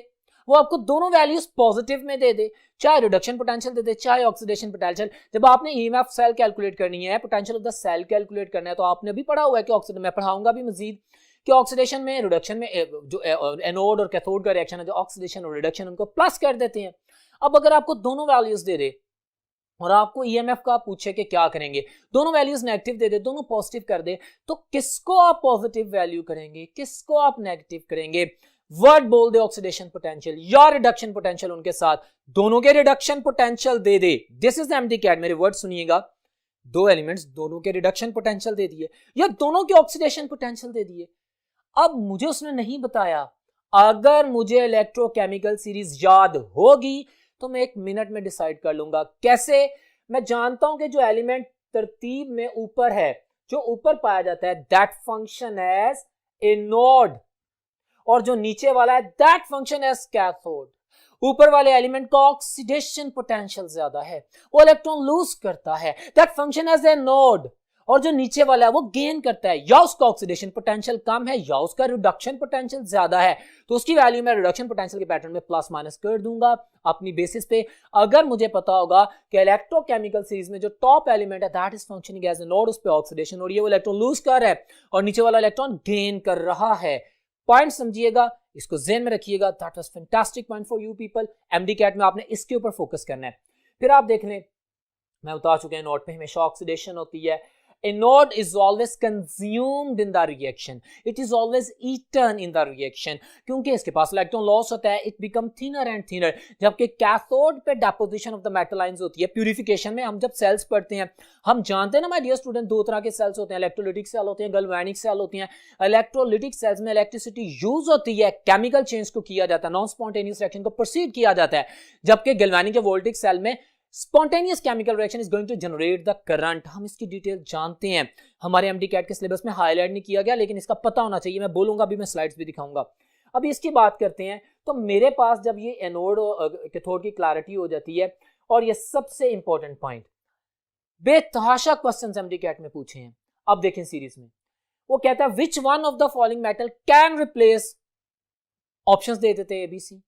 Speaker 1: वो आपको दोनों वैल्यूज पॉजिटिव में दे दे, चाहे रिडक्शन पोटेंशियल दे दे चाहे ऑक्सीडेशन पोटेंशियल। जब आपने ईएमएफ सेल कैलकुलेट करनी है, potential of the cell calculate करना है, तो आपने भी पढ़ा हुआ है कि ऑक्सीडेशन, मैं पढ़ाऊंगा भी मजीद कि ऑक्सीडेशन में, रिडक्शन में जो एनोड और कैथोड का रिएक्शन है, जो ऑक्सीडेशन और रिडक्शन, उनको प्लस कर देते हैं। अब अगर आपको दोनों वैल्यूज दे दे और आपको ईएमएफ का पूछे कि क्या करेंगे, दोनों वैल्यूज नेगेटिव दे दे, दोनों पॉजिटिव कर दे, तो किसको आप पॉजिटिव वैल्यू करेंगे, किसको आप नेगेटिव करेंगे? वर्ड बोल दे ऑक्सीडेशन पोटेंशियल या रिडक्शन पोटेंशियल, उनके साथ दोनों के रिडक्शन पोटेंशियल दे दे। दिस इज एम्प्टी कैट, मेरे वर्ड सुनिएगा, दो एलिमेंट्स, दोनों के रिडक्शन पोटेंशियल दे दिए या दोनों के ऑक्सीडेशन पोटेंशियल दे दिए। अब मुझे उसने नहीं बताया, अगर मुझे इलेक्ट्रोकेमिकल सीरीज याद होगी तो मैं 1 मिनट में डिसाइड कर लूंगा। कैसे? मैं जानता हूं कि जो एलिमेंट तरतीब में ऊपर है, जो ऊपर पाया जाता है, that function as anode, और जो नीचे वाला है दैट फंक्शन एज कैथोड। ऊपर वाले एलिमेंट का ऑक्सीडेशन पोटेंशियल ज्यादा है, वो इलेक्ट्रॉन लूज करता है, that function as anode, और जो नीचे वाला है वो गेन करता है, या उसका ऑक्सीडेशन पोटेंशियल कम है या उसका रिडक्शन पोटेंशियल ज्यादा है, तो उसकी वैल्यू मैं रिडक्शन पोटेंशियल के पैटर्न में प्लस माइनस कर दूंगा अपनी बेसिस पे। अगर मुझे पता होगा कि इलेक्ट्रोकेमिकल सीरीज में जो टॉप एलिमेंट है that is functioning as anode, उस पे ऑक्सीडेशन हो रही है, वो इलेक्ट्रॉन लूज कर रहा है और नीचे वाला इलेक्ट्रॉन गेन कर रहा है। पॉइंट समझिएगा, इसको ज़हन में रखिएगा। That was fantastic point for you people. MDCAT में आपने इसके ऊपर फोकस करना है। फिर आप देख लें, मैं बता चुका हूं नोड पे हमेशा ऑक्सीडेशन होती है। A node is always consumed in the reaction. It is always eaten in the reaction. क्योंकि इसके पास इलेक्ट्रॉन लॉस होता है, it become thinner and thinner. जबकि कैथोड पे deposition of the metal ions होती है। प्यूरिफिकेशन में हम जब सेल्स पढ़ते हैं, हम जानते हैं ना माय डियर स्टूडेंट, दो तरह के सेल्स होते हैं, इलेक्ट्रोलिटिक सेल होते हैं, गैल्वेनिक सेल होती हैं। इलेक्ट्रोलिटिक सेल्स में इलेक्ट्रिसिटी यूज होती है, केमिकल चेंज को किया जाता है, नॉन स्पॉन्टेनियस रिएक्शन को प्रोसीड किया जाता है। जबकि गैल्वेनिक या वोल्टिक सेल में spontaneous chemical reaction is going to generate the current. हम इसकी डिटेल जानते हैं, हमारे एमडी कैट के सिलेबस में हाईलाइट नहीं किया गया, लेकिन इसका पता होना चाहिए। मैं बोलूंगा, अभी मैं स्लाइड्स भी दिखाऊंगा। अभी इसकी बात करते हैं। तो मेरे पास जब ये एनोड कैथोड की क्लैरिटी हो जाती है, और ये सबसे इंपॉर्टेंट पॉइंट, बेतहाशा क्वेश्चंस एमडी कैट में पूछे हैं। अब देखें सीरीज में, वो कहता है which one of the following metal can replace, options दे देते हैं एबीसी,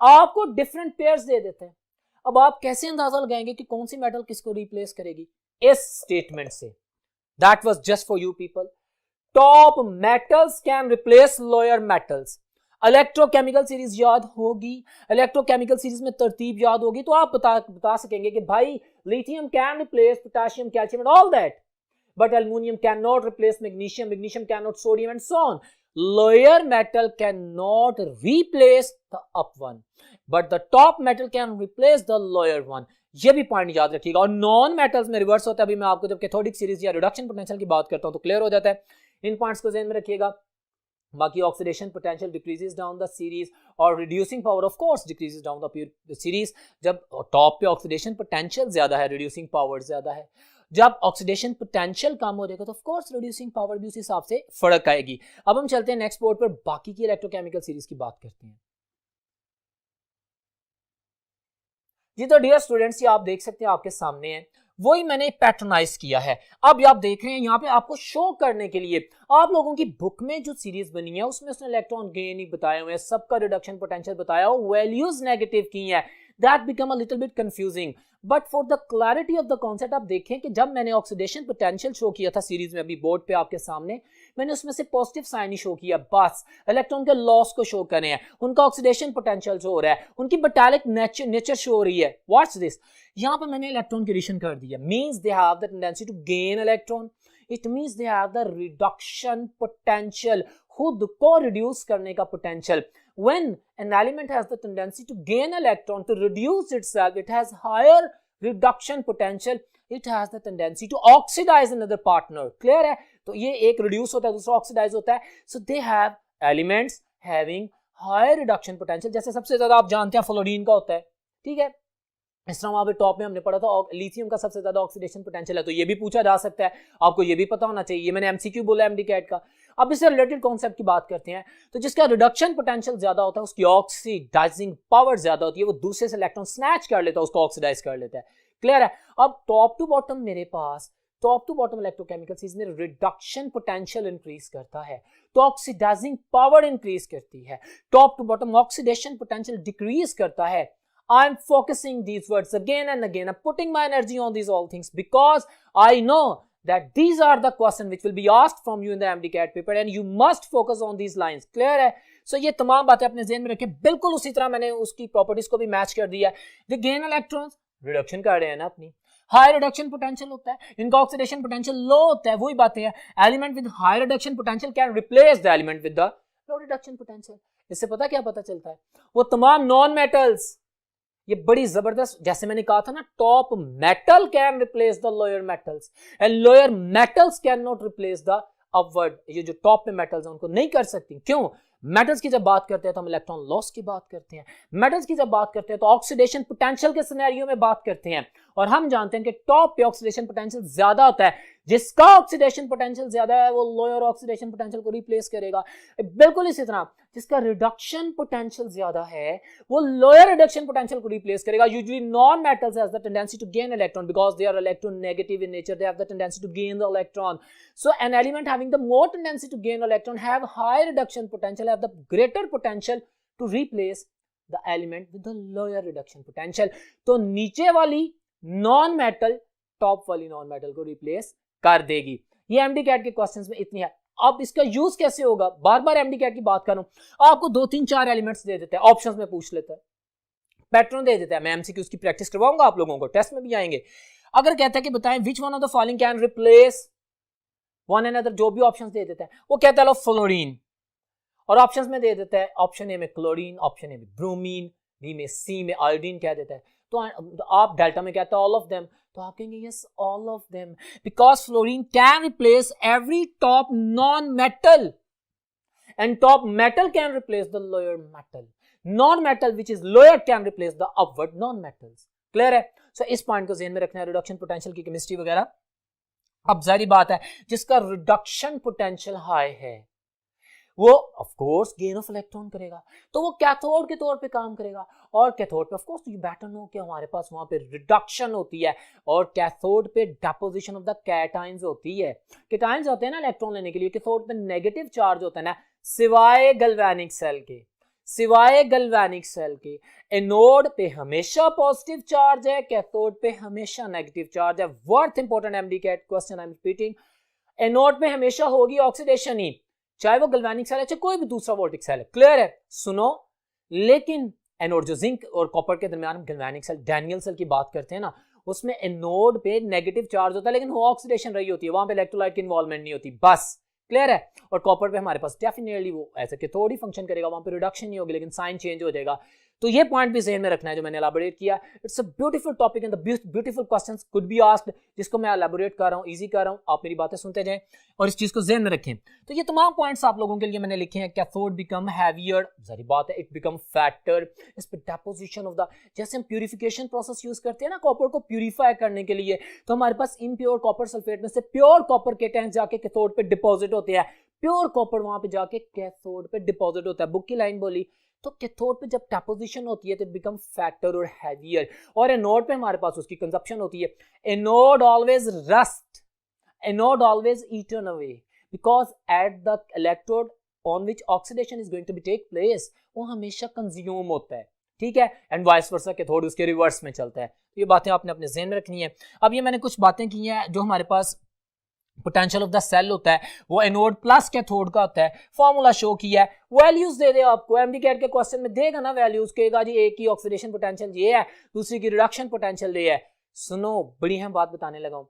Speaker 1: आपको डिफरेंट पेयर्स दे देते हैं। अब आप कैसे अंदाजा लगाएंगे कि कौन सी मेटल किसको रिप्लेस करेगी? इस स्टेटमेंट से। That was just for you people. Top metals can replace lower metals. Electrochemical series याद होगी, इलेक्ट्रोकेमिकल सीरीज में तरतीब याद होगी, तो आप बता सकेंगे कि भाई lithium can replace potassium, calcium and all that, but aluminium can not replace magnesium, magnesium can not sodium and so on. Lower metal cannot replace the up one, but the top metal can replace the lower one. ये भी point याद रखिएगा। और non metals में reverse होता है। अभी मैं आपको जब कैथोडिक सीरीज या रिडक्शन पोटेंशियल की बात करता हूं तो क्लियर हो जाता है। इन पॉइंट्स को ध्यान में रखिएगा। बाकी oxidation potential decreases down the series, और reducing power of course decreases down the series. जब टॉप पे ऑक्सीडेशन पोटेंशियल ज्यादा है, रिड्यूसिंग पावर ज्यादा है। जब ऑक्सीडेशन पोटेंशियल कम हो जाएगा तो ऑफ कोर्स रिड्यूसिंग पावर भी उस हिसाब से फर्क आएगी। अब हम चलते हैं नेक्स्ट बोर्ड पर, बाकी की इलेक्ट्रोकेमिकल सीरीज की बात करते हैं। जी तो डियर स्टूडेंट्स, ये आप देख सकते हैं आपके सामने है, वही मैंने पैटर्नाइज किया है। अब आप देख रहे हैं यहाँ पे आपको शो करने के लिए, आप लोगों की बुक में जो सीरीज बनी है उसमें उसने इलेक्ट्रॉन गेन ही बताए हुए हैं, सबका रिडक्शन पोटेंशियल बताया हो, वैल्यूज नेगेटिव की है। That become a little bit confusing, but for the clarity of the concept आप देखें कि जब मैंने ऑक्सीडेशन पोटेंशियल शो किया था सीरीज में अभी बोर्ड पे आपके सामने, मैंने उसमें से पॉजिटिव साइन ही शो किया, बस इलेक्ट्रॉन के लॉस को शो करे हैं, उनका ऑक्सीडेशन पोटेंशियल शो हो रहा है, उनकी मेटालिक नेचर शो हो रही है। व्हाट्स दिस, यहां पर मैंने इलेक्ट्रॉन की एडिशन कर दिया, means they have the tendency to gain electron, it means they have the reduction potential, खुद को रिड्यूस करने का potential. When an element has the tendency to gain electron, to reduce itself, it has higher reduction potential, it has the tendency to oxidize another partner. Clear है? तो ये एक reduce होता है, दूसरा oxidize होता है. So they have elements having higher reduction potential. जैसे सबसे ज्यादा आप जानते हैं फ्लोरीन का होता है, ठीक है, इस तरह वहां पे टॉप में हमने पढ़ा था लिथियम का सबसे ज्यादा ऑक्सीडेशन पोटेंशियल है, तो ये भी पूछा जा सकता है, आपको ये भी पता होना चाहिए। ये मैंने एमसीक्यू बोला एमडी कैट का। अब इससे रिलेटेड कॉन्सेप्ट की बात करते हैं, तो जिसका रिडक्शन पोटेंशियल ज्यादा होता है उसकी ऑक्सीडाइजिंग पावर ज्यादा होती है, वो दूसरे से इलेक्ट्रॉन स्नैच कर लेता है, उसको ऑक्सीडाइज कर लेता है। क्लियर है? अब टॉप टू बॉटम मेरे पास टॉप टू बॉटम इलेक्ट्रोकेमिकल चीज में रिडक्शन पोटेंशियल इंक्रीज करता है तो ऑक्सीडाइजिंग पावर इंक्रीज करती है, top to bottom oxidation potential decrease करता है। I'm focusing these words again and again. I'm putting my energy on these all things because I know that these are the questions which will be asked from you in the MDCAT paper and you must focus on these lines. Clear है? So ये तमाम बातें अपने ज़हन में रखें, बिल्कुल उसी तरह मैंने उसकी प्रॉपर्टीज को भी मैच कर दिया है। The gain electrons रिडक्शन कर रहे हैं ना अपनी, हाई रिडक्शन पोटेंशियल होता है, इनका ऑक्सीडेशन पोटेंशियल लो होता है, वही बातें हैं। Element with high reduction potential can replace the element with the low reduction potential. इससे पता क्या पता चलता है, वो तमाम नॉन मेटल्स, ये बड़ी जबरदस्त, जैसे मैंने कहा था ना, top metal can replace the lower metals and lower metals can not replace the upward. ये जो टॉप पे मेटल्स हैं उनको नहीं कर सकती। क्यों? मेटल्स की जब बात करते हैं तो हम इलेक्ट्रॉन लॉस की बात करते हैं, मेटल्स की जब बात करते हैं तो ऑक्सीडेशन पोटेंशियल के सिनेरियो में बात करते हैं, और हम जानते हैं कि टॉप पे ऑक्सीडेशन पोटेंशियल ज्यादा होता है, जिसका ऑक्सीडेशन पोटेंशियल ज्यादा है वो लोअर ऑक्सीडेशन पोटेंशियल को रिप्लेस करेगा। बिल्कुल इसी तरह जिसका रिडक्शन पोटेंशियल ज्यादा है वो लोअर रिडक्शन पोटेंशियल को रिप्लेस करेगा। Usually non metals has the tendency to gain electron because they are electronegative in nature, they have the tendency to gain the electron. So an element having the more tendency to gain electron have high reduction potential, have the greater potential to replace the element with the lower reduction potential. तो नीचे वाली non metal top वाली non metal को replace कर देगी। ये MDCAT के questions में इतनी है। अब इसका यूज कैसे होगा, बार बार एमडीकैट की बात कर रहा हूं, आपको 2 3 4 एलिमेंट्स दे देते हैं, ऑप्शंस में पूछ लेता है, पैटर्न दे देता है, मैं एमसीक्यूज की प्रैक्टिस करवाऊंगा आप लोगों को, टेस्ट में भी आएंगे। अगर कहता है कि बताएं विच one of the following can replace one and other, जो भी ऑप्शंस दे देता है वो कहता है लो फ्लोरीन, और ऑप्शंस में दे देता है ऑप्शन ए में क्लोरीन, ऑप्शन ए में ब्रोमीन, बी में सी में आयोडीन कह देता है। तो आप डेल्टा में कहते हैं ऑल ऑफ देम, तो आप कहेंगे yes all of them because fluorine can replace every top non metal and top metal can replace the lower metal, non metal which is lower can replace the upward non metals. Clear है? सो इस point को ध्यान में रखना है, reduction potential की chemistry वगैरह। अब जारी बात है जिसका रिडक्शन पोटेंशियल हाई है वो of course gain of electron करेगा, तो वो कैथोड के तौर पे काम करेगा, और कैथोड पे of course you better know कि हमारे पास वहां पे रिडक्शन होती है और कैथोड पे डेपोजिशन ऑफ द कैटायंस होती है। कैटायंस होते हैं ना इलेक्ट्रॉन लेने के लिए, कैथोड पे नेगेटिव चार्ज होता है ना, सिवाय गैल्वेनिक सेल के, सिवाय गैल्वेनिक सेल के एनोड पे हमेशा पॉजिटिव चार्ज है, कैथोड पे हमेशा नेगेटिव चार्ज है। Worth important MDCAT question I am repeating, anode पे हमेशा होगी ऑक्सीडेशन ही, चाहे वो गैल्वेनिक सेल है चाहे कोई भी दूसरा वोल्टिक सेल है। क्लियर है? सुनो, लेकिन एनोड जो जिंक और कॉपर के दरमियान गैल्वेनिक सेल डैनियल सेल की बात करते हैं ना, उसमें एनोड पे नेगेटिव चार्ज होता है लेकिन वो ऑक्सीडेशन रही होती है, वहां पे इलेक्ट्रोलाइट की इन्वॉल्वमेंट नहीं होती, बस। क्लियर है? और कॉपर पे हमारे पास डेफिनेटली वो ऐसे कैथोड ही फंक्शन करेगा, वहां पे रिडक्शन नहीं होगी लेकिन साइन चेंज हो जाएगा। तो ये पॉइंट भी ज़हन में रखना है जो मैंने एलाबोरेट किया। It's a beautiful topic and the beautiful questions could be asked, जिसको मैं एलाबोरेट कर रहा हूँ, इजी कर रहा हूँ, आप मेरी बातें सुनते जाएं और इस चीज को ज़हन में रखें। तो ये तमाम पॉइंट्स आप लोगों के लिए मैंने लिखे हैं। कैथोड बिकम हैवियर, सारी बात है, इट बिकम फैटर, इस पे डेपोजिशन ऑफ द, जैसे हम प्यूरिफिकेशन प्रोसेस यूज करते हैं ना कॉपर को प्यूरिफाई करने के लिए, तो हमारे पास इम्प्योर कॉपर सल्फेट में से प्योर कॉपर केटायंस जाके कैथोड पे डिपॉजिट होते हैं, प्योर कॉपर वहां पे जाके कैथोड पे डिपॉजिट होता है। बुक की लाइन बोली तो कैथोड पे जब डेपोजिशन होती है तो इट बिकम फैटर और हैवियर, और एनोड पे हमारे पास उसकी कंजप्शन होती है। Anode always rust, anode always eaten away because at the electrode on which oxidation is going to be take place वो हमेशा कंज्यूम होता है। ठीक है, एंड वाइस वर्सा कैथोड उसके रिवर्स में चलता है। तो ये बातें आपने अपने ज़हन में रखनी है। अब ये मैंने कुछ बातें की हैं जो हमारे पास पोटेंशियल ऑफ द सेल होता है वो एनोड प्लस कैथोड का होता है, फॉर्मूला शो किया है, वैल्यूज दे दे आपको, एमडी कैट के क्वेश्चन में देगा ना वैल्यूज, कहेगा जी एक की ऑक्सीडेशन पोटेंशियल ये है, दूसरी की रिडक्शन पोटेंशियल ये है। सुनो, बड़ी अहम बात बताने लगा हूं,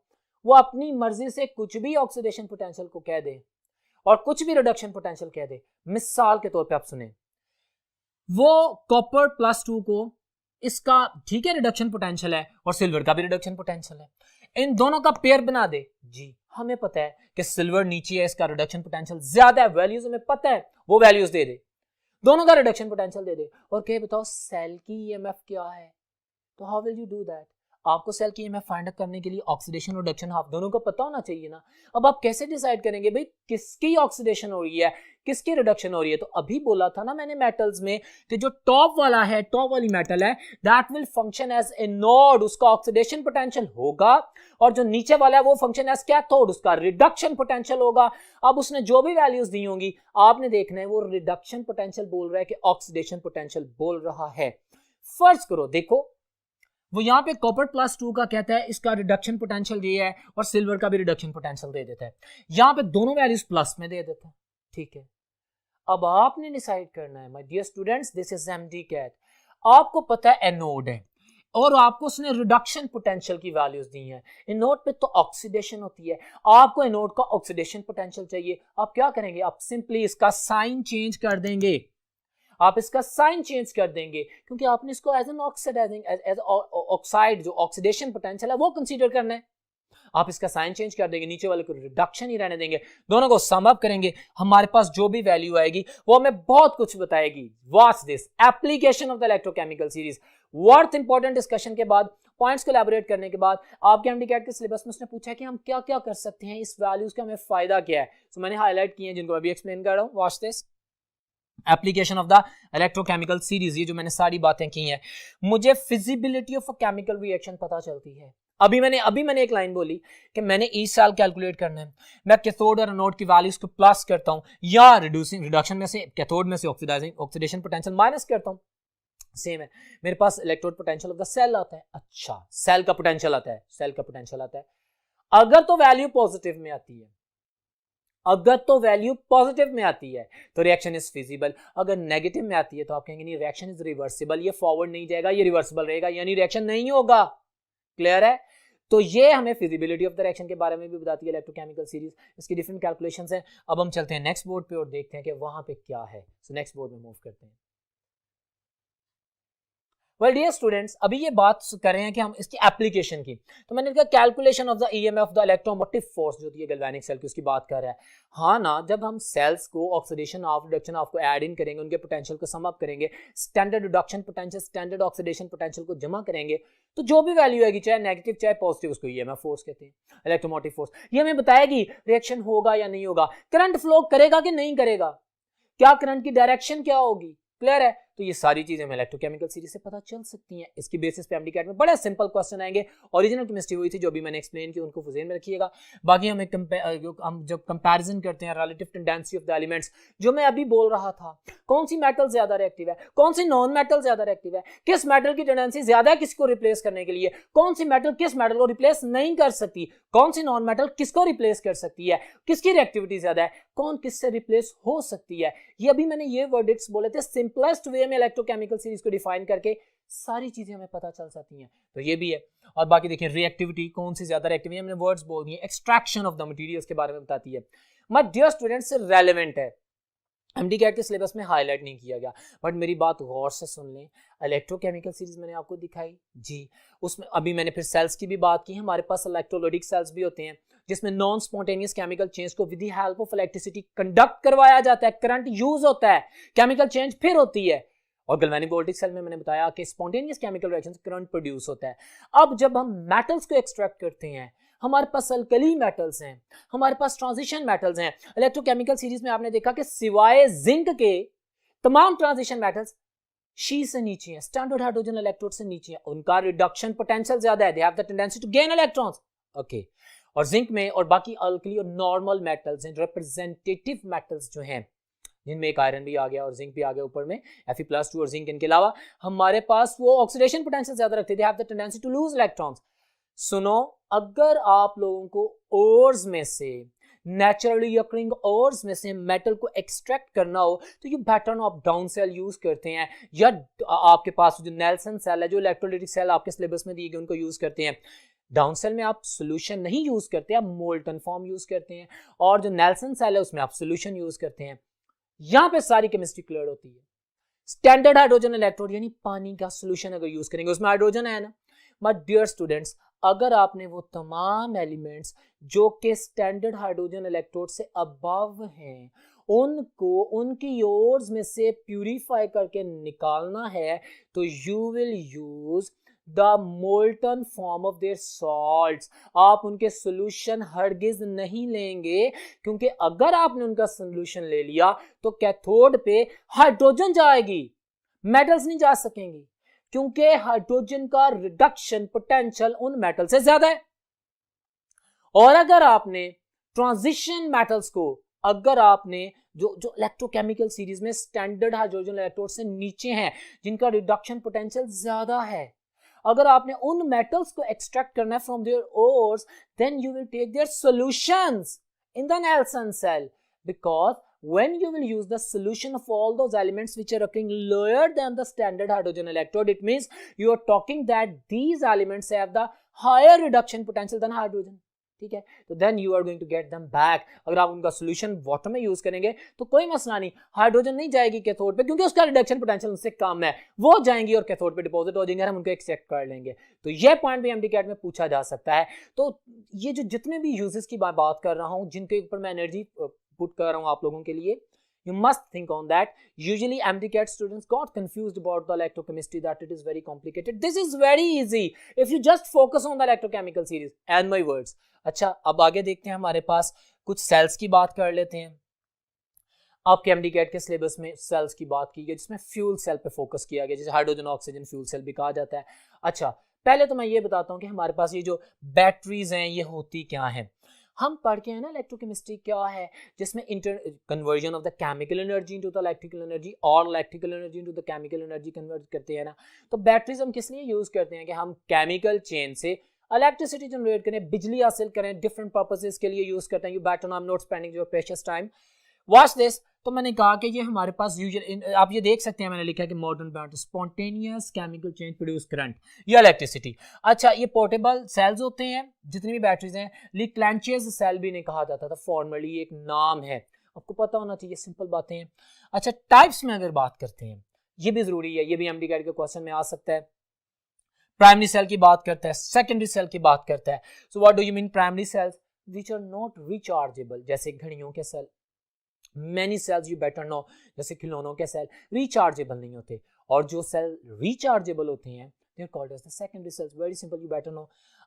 Speaker 1: वो अपनी मर्जी से कुछ भी ऑक्सीडेशन पोटेंशियल को कह दे और कुछ भी रिडक्शन पोटेंशियल कह दे। मिसाल के तौर पे आप सुने, वो कॉपर +2 को इसका ठीक है रिडक्शन पोटेंशियल है और सिल्वर का भी रिडक्शन पोटेंशियल है, इन दोनों का पेयर बना दे। जी हमें पता है कि सिल्वर नीचे है, इसका रिडक्शन पोटेंशियल ज्यादा है, वैल्यूज हमें पता है, वो वैल्यूज दे दे, दोनों का रिडक्शन पोटेंशियल दे दे और कहे बताओ सेल की ईएमएफ क्या है। तो how will you do that? आपको सेल की ईएमएफ फाइंड आउट करने के लिए ऑक्सीडेशन और रिडक्शन हाफ दोनों को पता होना चाहिए ना। अब आप कैसे डिसाइड करेंगे भाई किसकी ऑक्सीडेशन हो रही है किसकी रिडक्शन हो रही है? तो अभी बोला था ना मैंने मेटल्स में कि जो टॉप वाला है, टॉप वाली मेटल है, that will function as anode, उसका ऑक्सीडेशन पोटेंशियल होगा, और जो नीचे वाला है वो फंक्शन एज कैथोड, उसका रिडक्शन पोटेंशियल होगा। अब उसने जो भी वैल्यूज दी होंगी आपने देखना है वो रिडक्शन पोटेंशियल बोल रहा है कि ऑक्सीडेशन पोटेंशियल बोल रहा है। फर्ज करो देखो वो यहाँ पे कॉपर +2 का कहता है इसका रिडक्शन पोटेंशियल ये है और सिल्वर का भी रिडक्शन पोटेंशियल दे देता है, यहाँ पे दोनों वैल्यूज प्लस में दे देता है। ठीक है, अब आपने डिसाइड करना है, my dear students, this is MDCAT, आपको पता है एनोड है और आपको उसने रिडक्शन पोटेंशियल की वैल्यूज दी हैं। एनोड पे तो ऑक्सीडेशन होती है, आपको एनोड का ऑक्सीडेशन पोटेंशियल चाहिए। आप क्या करेंगे? आप सिंपली इसका साइन चेंज कर देंगे, आप इसका साइन चेंज कर देंगे क्योंकि आपने इसको as an oxidizing as oxide जो ऑक्सीडेशन पोटेंशियल है वो कंसीडर करना है। आप इसका साइन चेंज कर देंगे, नीचे वाले को रिडक्शन ही रहने देंगे, दोनों को सम अप करेंगे, हमारे पास जो भी वैल्यू आएगी वो हमें बहुत कुछ बताएगी। What's this application of the electrochemical series, worth important discussion के बाद, पॉइंट्स को एलैबोरेट करने के बाद आपके एमडी कैट के सिलेबस में उसने पूछा है कि हम क्या क्या कर सकते हैं, इस वैल्यूज का हमें फायदा क्या है। तो मैंने हाईलाइट किए हैं जिनको अभी एक्सप्लेन कर रहा हूं। Watch this application of the electrochemical series, ये जो मैंने सारी बातें की हैं, मुझे feasibility of a chemical reaction पता चलती है। अभी मैंने एक लाइन बोली कि मैंने ई सेल कैलकुलेट करना है, मैं कैथोड और एनोड की वैल्यूज को प्लस करता हूं या रिडक्शन में से कैथोड में से ऑक्सीडेशन पोटेंशियल माइनस करता हूं। सेम है, मेरे पास electrode potential of the cell आता है। अच्छा, सेल का पोटेंशियल आता है, अगर तो वैल्यू पॉजिटिव में आती है, अगर तो वैल्यू पॉजिटिव में आती है तो रिएक्शन इज फिजिबल, अगर नेगेटिव में आती है तो आप कहेंगे नहीं रिएक्शन इज रिवर्सिबल, ये फॉरवर्ड नहीं जाएगा, ये रिवर्सिबल रहेगा, यानी रिएक्शन नहीं होगा। क्लियर है? तो ये हमें फिजिबिलिटी ऑफ द रिएक्शन के बारे में भी बताती है इलेक्ट्रोकेमिकल सीरीज, इसकी डिफरेंट कैलकुलेशंस हैं। अब हम चलते हैं नेक्स्ट बोर्ड पे और देखते हैं कि वहां पे क्या है। सो नेक्स्ट बोर्ड में मूव करते हैं। वेल डियर स्टूडेंट्स, अभी ये बात कर रहे हैं कि हम इसकी एप्लीकेशन की, तो मैंने कहा calculation of the EMF the electromotive force जो है गैल्वेनिक सेल की, उसकी बात कर रहा है। हाँ ना, जब हम सेल्स को ऑक्सीडेशन ऑफ रिडक्शन ऑफ को ऐड इन करेंगे, उनके पोटेंशियल को सम अप करेंगे, standard reduction potential standard oxidation potential को जमा करेंगे, तो जो भी वैल्यू आएगी चाहे नेगेटिव चाहे पॉजिटिव, उसको ईएमएफ फोर्स कहते हैं, इलेक्ट्रोमोटिव फोर्स। ये हमें बताएगी रिएक्शन होगा या नहीं होगा, करंट फ्लो करेगा कि नहीं करेगा, क्या करंट की डायरेक्शन क्या होगी। क्लियर है? तो ये सारी चीजें हमें इलेक्ट्रोकेमिकल सीरीज से पता चल सकती हैं। इसकी बेसिस पे एमडी कैट में बड़े सिंपल क्वेश्चन आएंगे, ओरिजिनल केमिस्ट्री हुई थी जो भी मैंने एक्सप्लेन की, उनको ज़हन में रखिएगा। बाकी हम जब कंपैरिजन करते हैं relative tendency of the elements, जो मैं अभी बोल रहा था, कौन सी मेटल ज्यादा रिएक्टिव है, कौन सी नॉन मेटल ज्यादा रिएक्टिव है, किस मेटल की टेंडेंसी ज्यादा है किसको रिप्लेस करने के लिए, कौन सी मेटल किस मेटल को रिप्लेस नहीं कर सकती, कौन सी नॉन मेटल किसको रिप्लेस कर सकती है, किसकी रिएक्टिविटी ज्यादा है, कौन किससे रिप्लेस हो सकती है, ये अभी मैंने ये वर्डिक्ट्स बोले थे। सिंपलेस्ट वे में इलेक्ट्रोकेमिकल सीरीज को डिफाइन करके सारी चीजें हमें पता चल सकती हैं, तो ये भी है। और बाकी देखिए रिएक्टिविटी कौन सी ज्यादा रिएक्टिव है, हमने वर्ड्स बोल दिए, एक्सट्रैक्शन ऑफ द मटेरियल्स के बारे में बताती है। माय डियर स्टूडेंट्स, रेलेवेंट है, एमडी कैट के सिलेबस में हाईलाइट नहीं किया गया, बट मेरी बात गौर से सुन लें। इलेक्ट्रोकेमिकल सीरीज मैंने आपको दिखाई जी, उसमें अभी मैंने फिर सेल्स की भी बात की, हमारे पास इलेक्ट्रोलाइटिक सेल्स भी होते हैं जिसमें नॉन स्पॉन्टेनियस केमिकल चेंज को with the help of electricity conduct करवाया जाता है, करंट यूज होता है, केमिकल चेंज फिर होती है। और गैल्वेनिक वोल्टिक सेल में मैंने बताया कि स्पॉन्टेनियस केमिकल रिएक्शन से करंट प्रोड्यूस होता है। अब जब हम मेटल्स को एक्सट्रैक्ट करते हैं, हमारे पास अल्कली मेटल्स हैं, हमारे पास ट्रांजिशन मेटल्स हैं। इलेक्ट्रोकेमिकल सीरीज में आपने देखा कि सिवाय जिंक के तमाम ट्रांजिशन मेटल्स शी से नीचे हैं, स्टैंडर्ड हाइड्रोजन इलेक्ट्रोड से नीचे हैं, उनका रिडक्शन पोटेंशियल ज्यादा है, they have the tendency to gain electrons. Okay, और जिंक में और बाकी अल्कली और नॉर्मल मेटल्स हैं, रिप्रेजेंटेटिव मेटल्स जो हैं जिनमें एक आयरन भी आ गया और जिंक भी आ गया ऊपर में, Fe+2 और जिंक। इनके अलावा हमारे पास वो ऑक्सीडेशन पोटेंशियल ज्यादा रखते थे, have the tendency to lose electrons. सुनो, अगर आप लोगों को ओर्स में से, नेचुरली अकरिंग ओर्स में से मेटल को एक्सट्रैक्ट करना हो तो ये pattern of down cell use करते हैं, या आपके पास जो नेल्सन सेल है, जो इलेक्ट्रोलाइटिक सेल आपके सिलेबस में दिए गए उनको यूज करते हैं। डाउन सेल में आप सोल्यूशन नहीं यूज करते, आप मोल्टन फॉर्म यूज करते हैं, और जो नेल्सन सेल है उसमें आप सोल्यूशन यूज करते हैं। यहां पे सारी केमिस्ट्री क्लियर होती है। स्टैंडर्ड हाइड्रोजन इलेक्ट्रोड यानी पानी का सोल्यूशन अगर यूज करेंगे, उसमें हाइड्रोजन है ना। बट डियर स्टूडेंट्स, अगर आपने वो तमाम एलिमेंट्स जो कि स्टैंडर्ड हाइड्रोजन इलेक्ट्रोड से अबव हैं उनको उनकी ओर्स में से प्यूरिफाई करके निकालना है, तो you will use the molten form of their salts. आप उनके सोल्यूशन हरगिज नहीं लेंगे, क्योंकि अगर आपने उनका सोल्यूशन ले लिया तो कैथोड पे हाइड्रोजन जाएगी, मेटल्स नहीं जा सकेंगी, क्योंकि हाइड्रोजन का रिडक्शन पोटेंशियल उन मेटल से ज्यादा है। और अगर आपने ट्रांजिशन मेटल्स को, अगर आपने जो इलेक्ट्रोकेमिकल सीरीज में स्टैंडर्ड हाइड्रोजन इलेक्ट्रोड से नीचे हैं, जिनका रिडक्शन पोटेंशियल ज्यादा है, अगर आपने उन मेटल्स को एक्सट्रैक्ट करना है from their ores, then you will take their solutions in the Nelson cell, because when you will use the solution of all those elements which are occurring lower than the standard hydrogen electrode, it means you are talking that these elements have the higher reduction potential than hydrogen. ठीक है, तो then you are going to get them back. अगर आप उनका solution water में use करेंगे तो कोई मसला नहीं, हाइड्रोजन नहीं जाएगी कैथोड पे, क्योंकि उसका रिडक्शन पोटेंशियल उससे कम है, वो जाएंगी और कैथोड पे डिपॉजिट हो जाएंगे, हम उनको एक्सेप्ट कर लेंगे। तो ये पॉइंट भी एमडीकैट में पूछा जा सकता है। तो ये जो जितने भी यूजेस की बात कर रहा हूँ, जिनके ऊपर मैं एनर्जी पुट कर रहा हूँ आप लोगों के लिए, you must think on that. Usually MDCAT students got confused about the electrochemistry, that it is very complicated. This is very easy if you just focus on the electrochemical series and my words. अच्छा, अब आगे देखते हैं, हमारे पास कुछ sales की बात कर लेते हैं। आपके MDCAT के सिलेबस में सेल्स की बात की गई, जिसमें फ्यूल सेल पे फोकस किया गया, जिसे हाइड्रोजन ऑक्सीजन फ्यूल सेल भी कहा जाता है। अच्छा, पहले तो मैं ये बताता हूँ कि हमारे पास ये जो बैटरीज हैं ये होती क्या हैं। हम पढ़ के हैं ना इलेक्ट्रोकेमिस्ट्री क्या है, जिसमें conversion of the chemical energy into the electrical energy और electrical energy into the chemical energy convert करते हैं ना। तो बैटरीज हम किस लिए यूज करते हैं कि हम केमिकल चेन से इलेक्ट्रिसिटी जनरेट करें, बिजली हासिल करें, डिफरेंट पर्पसेस के लिए यूज करते हैं। You better I am not spending your precious time, watch this. तो मैंने कहा कि ये हमारे पास यूजुअल, आप ये देख सकते हैं, मैंने लिखा है कि modern battery spontaneous chemical change produce current या इलेक्ट्रिसिटी। अच्छा, ये पोर्टेबल सेल्स होते हैं, जितनी भी बैटरीज हैं। लिक्लैंचियस सेल भी नहीं कहा जाता था, फॉर्मली एक नाम है, आपको पता होना चाहिए, सिंपल बातें हैं। अच्छा, टाइप्स में अगर बात करते हैं, ये भी जरूरी है, ये भी एमडीकैट के क्वेश्चन में आ सकता है। प्राइमरी सेल की बात करता है, सेकेंडरी सेल की बात करता है। So what do you mean primary cells? Which are not rechargeable, जैसे घड़ियों के cell. Many cells you better know, जैसे खिलौनों के सेल रिचार्जेबल नहीं होते, और जो सेल रिचार्जेबल होते हैं they are called as the secondary cells. Very simple, you better know.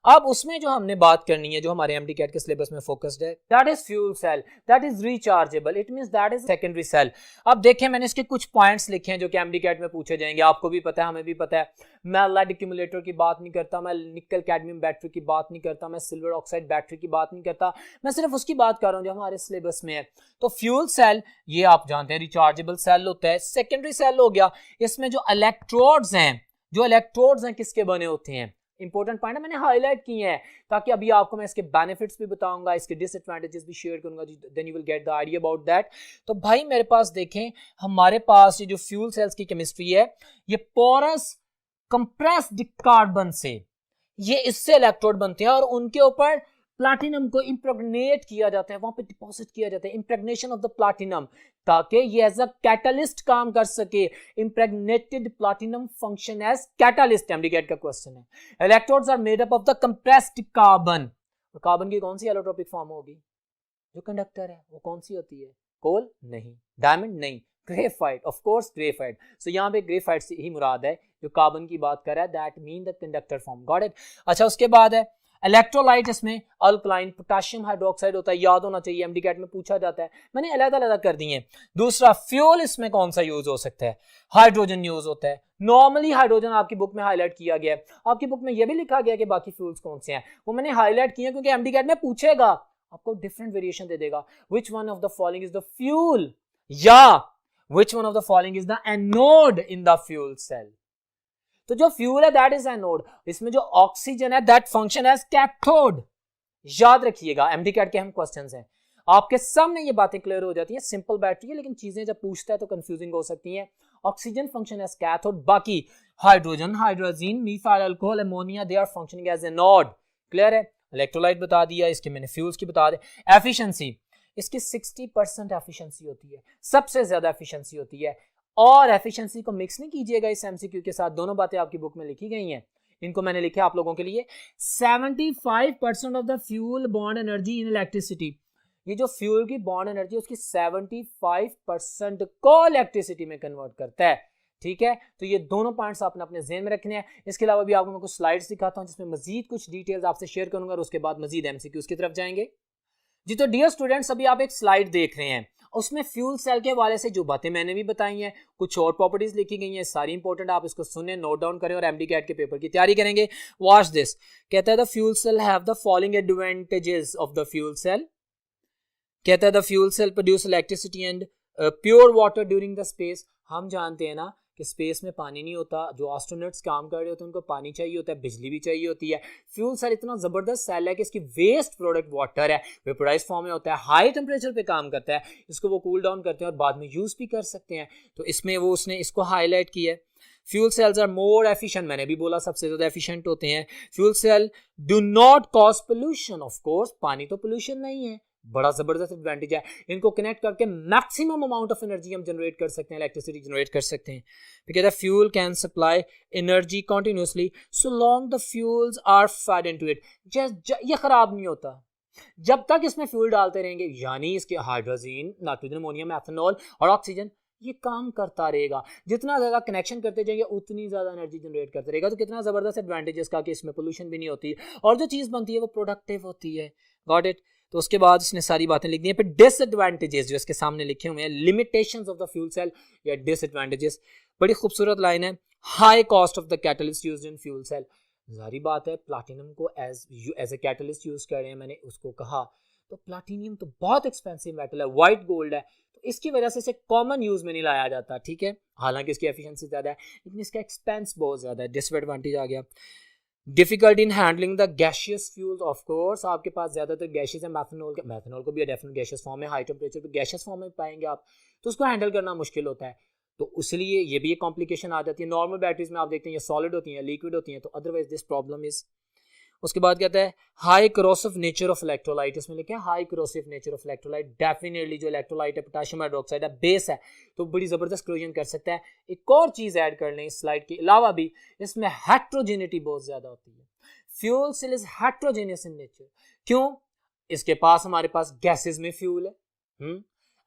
Speaker 1: अब उसमें जो हमने बात करनी है, जो हमारे MDCAT के सिलेबस में फोकस्ड है, that is fuel cell, that is rechargeable, it means that is secondary cell. अब देखें, मैंने इसके कुछ पॉइंट्स लिखे हैं जो कि MDCAT में पूछे जाएंगे, आपको भी पता है, हमें भी पता है। मैं लेड एक्यूमुलेटर की बात नहीं करता, मैं निकल कैडमियम बैटरी की बात नहीं करता, मैं सिल्वर ऑक्साइड बैटरी की बात नहीं करता, मैं सिर्फ उसकी बात कर रहा हूँ जो हमारे सिलेबस में है। तो फ्यूल सेल, ये आप जानते हैं रिचार्जेबल सेल होता है। सेकेंडरी सेल हो गया, इसमें जो इलेक्ट्रोड्स हैं, जो इलेक्ट्रोड्स हैं किसके बने होते हैं, इंपॉर्टेंट पॉइंट है, मैंने हाईलाइट किए हैं, ताकि अभी आपको मैं इसके बेनिफिट्स भी बताऊंगा, इसके डिसएडवांटेजेस भी शेयर करूंगा, then you will get the idea about that. तो भाई मेरे पास देखें, हमारे पास ये जो फ्यूल सेल्स की केमिस्ट्री है, ये पोरस कंप्रेस्ड कार्बन से, ये इससे इलेक्ट्रोड बनते हैं और उनके ऊपर प्लैटिनम को इंप्रेग्नेट किया जाता है, वहां पे डिपॉजिट किया जाता है, इंप्रेग्नेशन ऑफ द प्लैटिनम, ताकि ये एज अ कैटलिस्ट काम कर सके। Impregnated platinum function as catalyst, MDCAT का क्वेश्चन है। Electrodes are made up of the compressed carbon, और कार्बन की कौन सी एलोट्रोपिक फॉर्म होगी, जो कंडक्टर है, वो कौन सी होती है, कोल नहीं, डायमंड नहीं, ग्रेफाइट, ऑफ कोर्स ग्रेफाइट। सो यहाँ पे ग्रेफाइट से ही मुराद है, जो कार्बन की बात कर रहा है, that mean the conductor form, got it. अच्छा, उसके बाद है इलेक्ट्रोलाइट, इसमें अल्कलाइन पोटेशियम हाइड्रोक्साइड होता है, याद होना चाहिए, एमडीकैट में पूछा जाता है, मैंने अलग-अलग कर दिए। दूसरा फ्यूल, इसमें कौन सा यूज हो सकता है, हाइड्रोजन यूज होता है। नॉर्मली हाइड्रोजन आपकी बुक में हाईलाइट किया गया है, आपकी बुक में यह भी लिखा गया कि बाकी फ्यूल्स कौन से हैं, वो मैंने हाईलाइट किया क्योंकि एमडीकैट में पूछेगा, आपको डिफरेंट वेरिएशन दे देगा। विच one of the following is the fuel, या which one of the following is the anode in the fuel cell? तो जो फ्यूल है दैट इज एनोड, इसमें जो ऑक्सीजन है दैट फंक्शन एज कैथोड। याद रखिएगा एमडी कैट के हम क्वेश्चंस हैं, आपके सामने ये बातें क्लियर हो जाती है। सिंपल बैटरी है लेकिन चीजें जब पूछता है तो कंफ्यूजिंग हो सकती हैं। ऑक्सीजन फंक्शन एज कैथोड, बाकी hydrogen, hydrogen, methyl alcohol, ammonia they are functioning as anode. Clear है? इलेक्ट्रोलाइट बता दिया, इसके मैंने फ्यूल्स की बता दे। एफिशिएंसी इसकी 60% एफिशिएंसी होती है, सबसे ज्यादा एफिशिएंसी होती है। और एफिशिएंसी को मिक्स नहीं कीजिएगा इस एमसीक्यू के साथ, दोनों बातें आपकी बुक में लिखी गई हैं, इनको मैंने लिखा आप लोगों के लिए। 75% of the fuel bond energy in electricity, ये जो फ्यूल की बॉन्ड एनर्जी उसकी 75% को इलेक्ट्रिसिटी में कन्वर्ट करता है। ठीक है, तो ये दोनों पॉइंट्स आपने अपने ज़हन में रखने हैं। इसके अलावा भी आपको मैं कुछ स्लाइड्स दिखाता हूं जिसमें मजीद कुछ डिटेल्स आपसे शेयर करूंगा और उसके बाद मजीद एमसीक्यूज की तरफ जाएंगे। जी तो डियर स्टूडेंट्स, अभी आप एक स्लाइड देख रहे हैं, उसमें फ्यूल सेल के हवाले से जो बातें मैंने भी बताई हैं, कुछ और प्रॉपर्टीज लिखी गई हैं, सारी इंपॉर्टेंट, आप इसको सुने, नोट डाउन करें और एमडी कैट के पेपर की तैयारी करेंगे। वॉच दिस, कहता है the fuel cell have the following advantages of the fuel cell. कहता है the fuel cell produce electricity and pure water during the space. हम जानते हैं ना कि स्पेस में पानी नहीं होता, जो एस्ट्रोनॉट्स काम कर रहे होते हैं उनको पानी चाहिए होता है, बिजली भी चाहिए होती है। फ्यूल सेल इतना ज़बरदस्त सेल है कि इसकी वेस्ट प्रोडक्ट वाटर है, वेपोराइज फॉर्म में होता है, हाई टेम्परेचर पे काम करता है, इसको वो कूल डाउन करते हैं और बाद में यूज़ भी कर सकते हैं। तो इसमें वो उसने इसको हाईलाइट किया है। Fuel cells are more efficient, मैंने भी बोला सबसे ज़्यादा एफिशिएंट होते हैं। Fuel cell do not cause pollution, of course पानी तो पोल्यूशन नहीं है, बड़ा जबरदस्त एडवांटेज है। इनको कनेक्ट करके मैक्सिमम अमाउंट ऑफ एनर्जी हम जनरेट कर सकते हैं, इलेक्ट्रिसिटी जनरेट कर सकते हैं। Because fuel can supply energy continuously so long the fuels are fed into it. ये खराब नहीं होता जब तक इसमें फ्यूल डालते रहेंगे, यानी इसके हाइड्रोजन, नाइट्रोजन, अमोनियम, एथेनॉल और ऑक्सीजन, ये काम करता रहेगा। जितना ज्यादा कनेक्शन करते जाएंगे उतनी ज्यादा एनर्जी जनरेट करते रहेगा। तो कितना जबरदस्त एडवांटेज इसका कि इसमें पोल्यूशन भी नहीं होती और जो चीज बनती है वो प्रोडक्टिव होती है। Got it? तो उसके बाद इसने सारी बातें लिख दी हैं। फिर डिसएडवांटेजेस जो इसके सामने लिखे हुए हैं, limitations of the fuel cell या डिसएडवांटेजेस, बड़ी खूबसूरत लाइन है। High cost of the catalyst used in fuel cell, जारी बात है प्लाटिनम को एज ए कैटलिस्ट यूज कर रहे हैं, मैंने उसको कहा। तो प्लाटिनियम तो बहुत एक्सपेंसिव मेटल है, वाइट गोल्ड है, तो इसकी वजह से इसे कॉमन यूज में नहीं लाया जाता। ठीक है, हालांकि इसकी एफिशिएंसी ज्यादा है लेकिन इसका एक्सपेंस बहुत ज्यादा है, डिसएडवांटेज आ गया। Difficult in handling the gaseous fuels, of course आपके पास ज्यादातर गैशियस है। मैथनॉल को भी डेफिनेट गैशियस फॉर्म में, हाई टेम्परेचर पे गैशियस फॉर्म में पाएंगे आप, तो उसको हैंडल करना मुश्किल होता है, तो इसलिए ये भी एक कॉम्प्लिकेशन आ जाती है। नॉर्मल बैटरीज में आप देखते हैं ये सॉलिड होती हैं, लिक्विड होती हैं, तो अदरवाइज दिस प्रॉब्लम इज। उसके बाद कहता है high corrosive nature of electrolyte, इसमें लिखा है high corrosive nature of electrolyte. Definitely जो इलेक्ट्रोलाइट है पोटेशियम हाइड्रोक्साइड है, बेस है, तो बड़ी जबरदस्त क्रोजन कर सकता है। एक और चीज ऐड कर लें इस स्लाइड के अलावा भी, इसमें हेट्रोजेनिटी बहुत ज्यादा होती है। Fuel cell is heterogeneous in nature, क्यों? इसके पास हमारे पास गैसेस में फ्यूल है,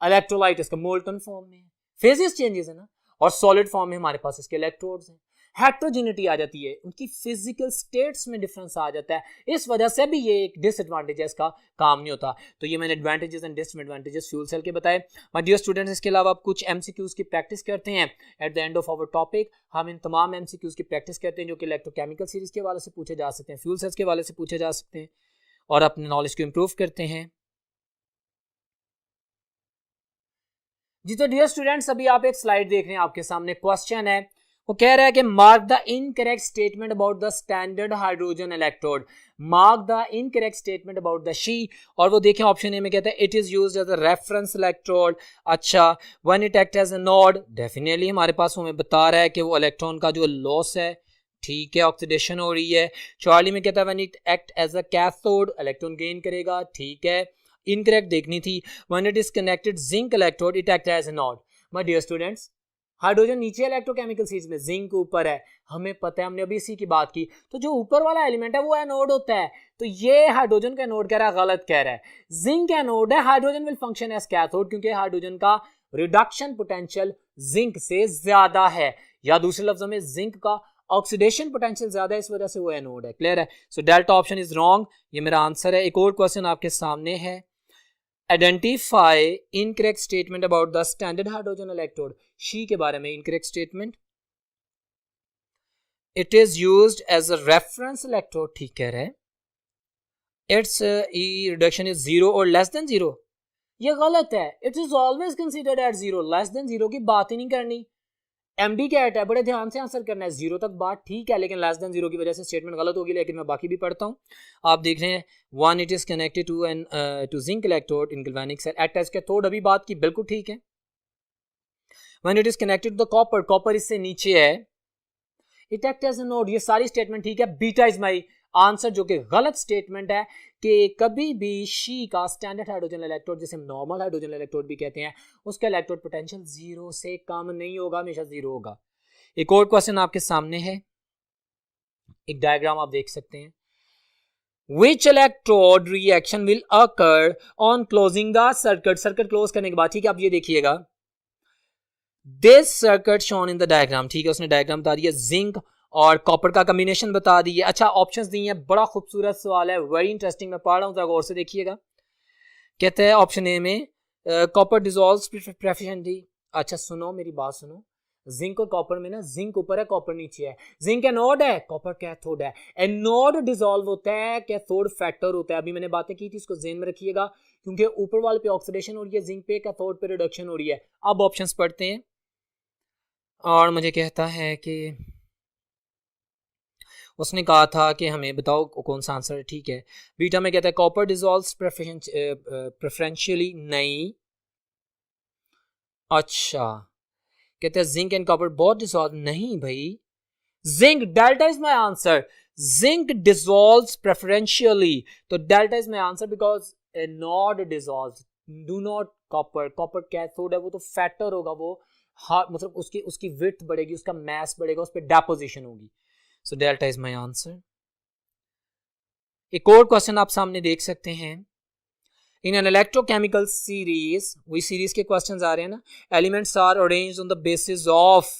Speaker 1: इलेक्ट्रोलाइट इसका मोल्टन फॉर्म में है, फेजेस चेंजेस है ना, और सॉलिड फॉर्म में हमारे पास इसके इलेक्ट्रोड्स हैं। हेट्रोजेनिटी आ जाती है, उनकी फिजिकल स्टेट्स में डिफरेंस आ जाता है, इस वजह से भी ये एक डिसएडवांटेज है, इसका काम नहीं होता। तो ये मैंने advantages and disadvantages fuel cell के बताए। माय डियर स्टूडेंट्स, इसके अलावा आप कुछ एमसीक्यूज की प्रैक्टिस करते हैं। At the end of our topic हम इन तमाम एमसीक्यूज की प्रैक्टिस करते हैं जो कि इलेक्ट्रोकेमिकल सीरीज के हवाले से पूछे जा सकते हैं, फ्यूल सेल्स के हवाले से पूछे जा सकते हैं, और अपने नॉलेज को इंप्रूव करते हैं। जी तो डियर स्टूडेंट्स, अभी आप एक स्लाइड देख रहे हैं, आपके सामने क्वेश्चन है, वो कह रहा है कि mark the incorrect statement about the standard hydrogen electrode, mark the incorrect statement about the SHE. और वो देखें ऑप्शन ए में कहता है it is used as a reference electrode. अच्छा, when it act as anode, definitely हमारे पास हमें बता रहा है कि वो इलेक्ट्रॉन का जो लॉस है, ठीक है, ऑक्सीडेशन हो रही है। चार्ली में कहता है when it act as a cathode, electron gain करेगा, ठीक है। इनकरेक्ट देखनी थी, when it is connected zinc electrode it act as anode. My dear students, hydrogen नीचे इलेक्ट्रोकेमिकल सीरीज में, जिंक ऊपर है, हमें पता है, हमने अभी इसी की बात की। तो जो ऊपर वाला एलिमेंट है वो एनोड होता है, तो ये हाइड्रोजन का एनोड कह रहा है, गलत कह रहा है। जिंक एनोड है, hydrogen will function as cathode, क्योंकि हाइड्रोजन का रिडक्शन पोटेंशियल जिंक से ज्यादा है, या दूसरे लफ्जों में जिंक का ऑक्सीडेशन पोटेंशियल ज्यादा है, इस वजह से वो एनोड है। क्लियर है? सो डेल्टा ऑप्शन इज रॉन्ग, ये मेरा आंसर है। एक और क्वेश्चन आपके सामने है, Identify incorrect statement about the standard hydrogen electrode. She के बारे में incorrect statement. It is used as a reference electrode. ठीक कह रहे हैं. Its E reduction is 0 or less than 0. ये गलत है। It is always considered at zero, less than zero की बात ही नहीं करनी। एमडी कैट है, बड़े ध्यान से आंसर करना है। जीरो तक बात ठीक है, लेकिन लेस देन जीरो की वजह से स्टेटमेंट गलत होगी। लेकिन मैं बाकी भी पढ़ता हूँ, आप देख रहे हैं। When it is connected to an to zinc electrode in galvanic cell at test cathode, अभी बात की, बिल्कुल ठीक है। When it is connected to the copper, copper इससे नीचे है, it act as anode, ये सारी स्टेटमेंट ठीक है। बीटा इज माई आंसर, जो कि गलत स्टेटमेंट है कि कभी भी शी का स्टैंडर्ड हाइड्रोजन इलेक्ट्रोड, जिसे हम नॉर्मल हाइड्रोजन इलेक्ट्रोड भी कहते हैं, उसका इलेक्ट्रोड पोटेंशियल जीरो से कम नहीं होगा, हमेशा जीरो होगा। एक और क्वेश्चन आपके सामने है, एक डायग्राम आप देख सकते हैं। Which electrode reaction will occur on closing the circuit? Circuit close करने के बाद, ठीक है, आप ये देखिएगा, this circuit shown in the diagram, ठीक है, उसने डायग्राम बता दिया, जिंक और कॉपर का कॉम्बिनेशन बता दिया। अच्छा, ऑप्शंस दिए हैं, बड़ा खूबसूरत सवाल है, वेरी इंटरेस्टिंग, मैं पढ़ रहा हूँ, गौर से देखिएगा। कहते हैं ऑप्शन ए में कॉपर डिसॉल्व्स प्रेफिशिएंटली। अच्छा सुनो, मेरी बात सुनो, जिंक और कॉपर में ना, जिंक ऊपर है, कॉपर नीचे है। जिंक एनोड है, कॉपर कैथोड है। एनोड डिसॉल्व होता है, कैथोड फैक्टर होता है। अभी मैंने बातें की थी, इसको ज़हन में रखिएगा, क्योंकि ऊपर वाले पे ऑक्सीडेशन हो रही है, जिंक पे, कैथोड पे रिडक्शन हो रही है। अब ऑप्शंस पढ़ते हैं, और मुझे कहता है कि उसने कहा था कि हमें बताओ कौन सा आंसर है, ठीक है। बीटा में कहता है कॉपर डिसॉल्व्स प्रेफरेंशियली, नहीं। अच्छा, कहते हैं zinc and copper both dissolve, नहीं भाई, zinc, delta is my answer, zinc dissolves preferentially, तो delta is my answer because not dissolves, do not copper, copper cathode है, वो तो फैक्टर होगा, वो मतलब उसकी विड्थ बढ़ेगी, उसका मास बढ़ेगा, उस पर डेपोजिशन होगी, so delta is my answer. एक और क्वेश्चन आप सामने देख सकते हैं, इन एन इलेक्ट्रोकेमिकल सीरीज, वही सीरीज के क्वेश्चंस आ रहे हैं ना, elements are arranged on the basis of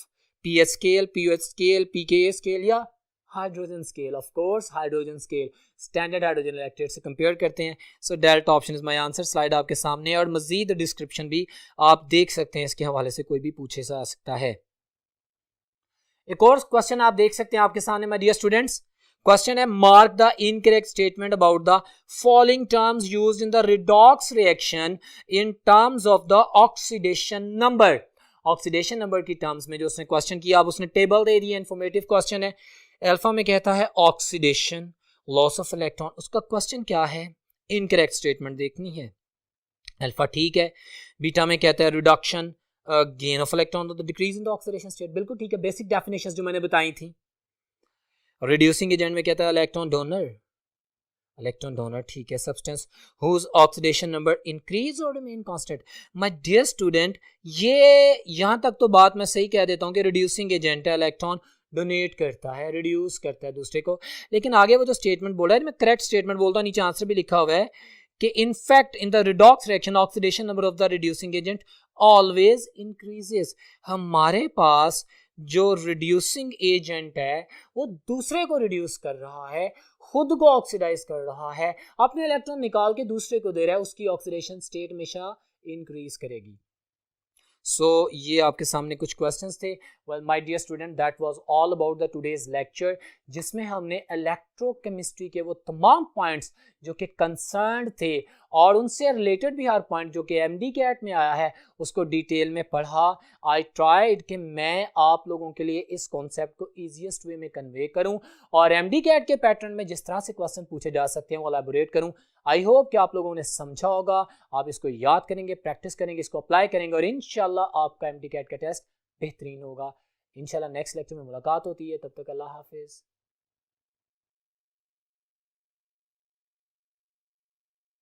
Speaker 1: pH scale, pOH scale, pKa scale या hydrogen scale. Of course hydrogen scale, standard hydrogen electrode से कंपेयर करते हैं। So delta option is my answer. Slide आपके सामने है, और मजीद डिस्क्रिप्शन भी आप देख सकते हैं, इसके हवाले से कोई भी पूछे जा सकता है। एक और क्वेश्चन आप देख सकते हैं आपके सामने माय डियर स्टूडेंट्स, क्वेश्चन है, mark the incorrect statement about the following terms used in the redox reaction in terms of the oxidation number. Oxidation number की टर्म्स में जो उसने क्वेश्चन किया, अब उसने टेबल दे दिया, इंफॉर्मेटिव क्वेश्चन है। अल्फा में कहता है ऑक्सीडेशन, लॉस ऑफ इलेक्ट्रॉन, उसका क्वेश्चन क्या है, इनकरेक्ट स्टेटमेंट देखनी है। अल्फा ठीक है। बीटा में कहता है रिडक्शन, गेन ऑफ इलेक्ट्रॉन, तो decrease in the oxidation state, बिल्कुल ठीक है, बेसिक डेफिनेशंस जो मैंने बताई थी। रिड्यूसिंग एजेंट में कहता है इलेक्ट्रॉन डोनर, इलेक्ट्रॉन डोनर ठीक है। Substance whose oxidation number increase और remain constant. My dear student, ये यहाँ तक तो बात मैं सही कह देता हूँ कि रिड्यूसिंग एजेंट है, इलेक्ट्रॉन डोनेट करता है, रिड्यूस करता है दूसरे को, लेकिन आगे वो जो स्टेटमेंट बोला है, मैं करेक्ट स्टेटमेंट बोलता हूँ, नीचे आंसर भी लिखा हुआ है कि in fact in the redox reaction oxidation number of the reducing agent always increases. हमारे पास जो रिड्यूसिंग एजेंट है वो दूसरे को रिड्यूस कर रहा है, खुद को ऑक्सीडाइज कर रहा है, अपने इलेक्ट्रॉन निकाल के दूसरे को दे रहा है, उसकी ऑक्सीडेशन स्टेट हमेशा इंक्रीज करेगी। सो ये आपके सामने कुछ क्वेश्चंस थे। Well my dear student, that was all about the today's lecture, जिसमें हमने इलेक्ट्रोकेमिस्ट्री के वो तमाम पॉइंट्स जो कि कंसर्न थे और उनसे रिलेटेड भी हर पॉइंट जो कि एमडी कैट में आया है उसको डिटेल में पढ़ा। आई ट्राइड कि मैं आप लोगों के लिए इस कॉन्सेप्ट को ईजीएस्ट वे में कन्वे करूं और एमडी कैट के पैटर्न में जिस तरह से क्वेश्चन पूछे जा सकते हैं वो एलैबोरेट करूं। आई होप कि आप लोगों ने समझा होगा, आप इसको याद करेंगे, प्रैक्टिस करेंगे, इसको अप्लाई करेंगे और इंशाल्लाह आपका एमडी कैट का टेस्ट बेहतरीन होगा। इंशाल्लाह नेक्स्ट लेक्चर में मुलाकात होती है, तब तक अल्लाह हाफिज़।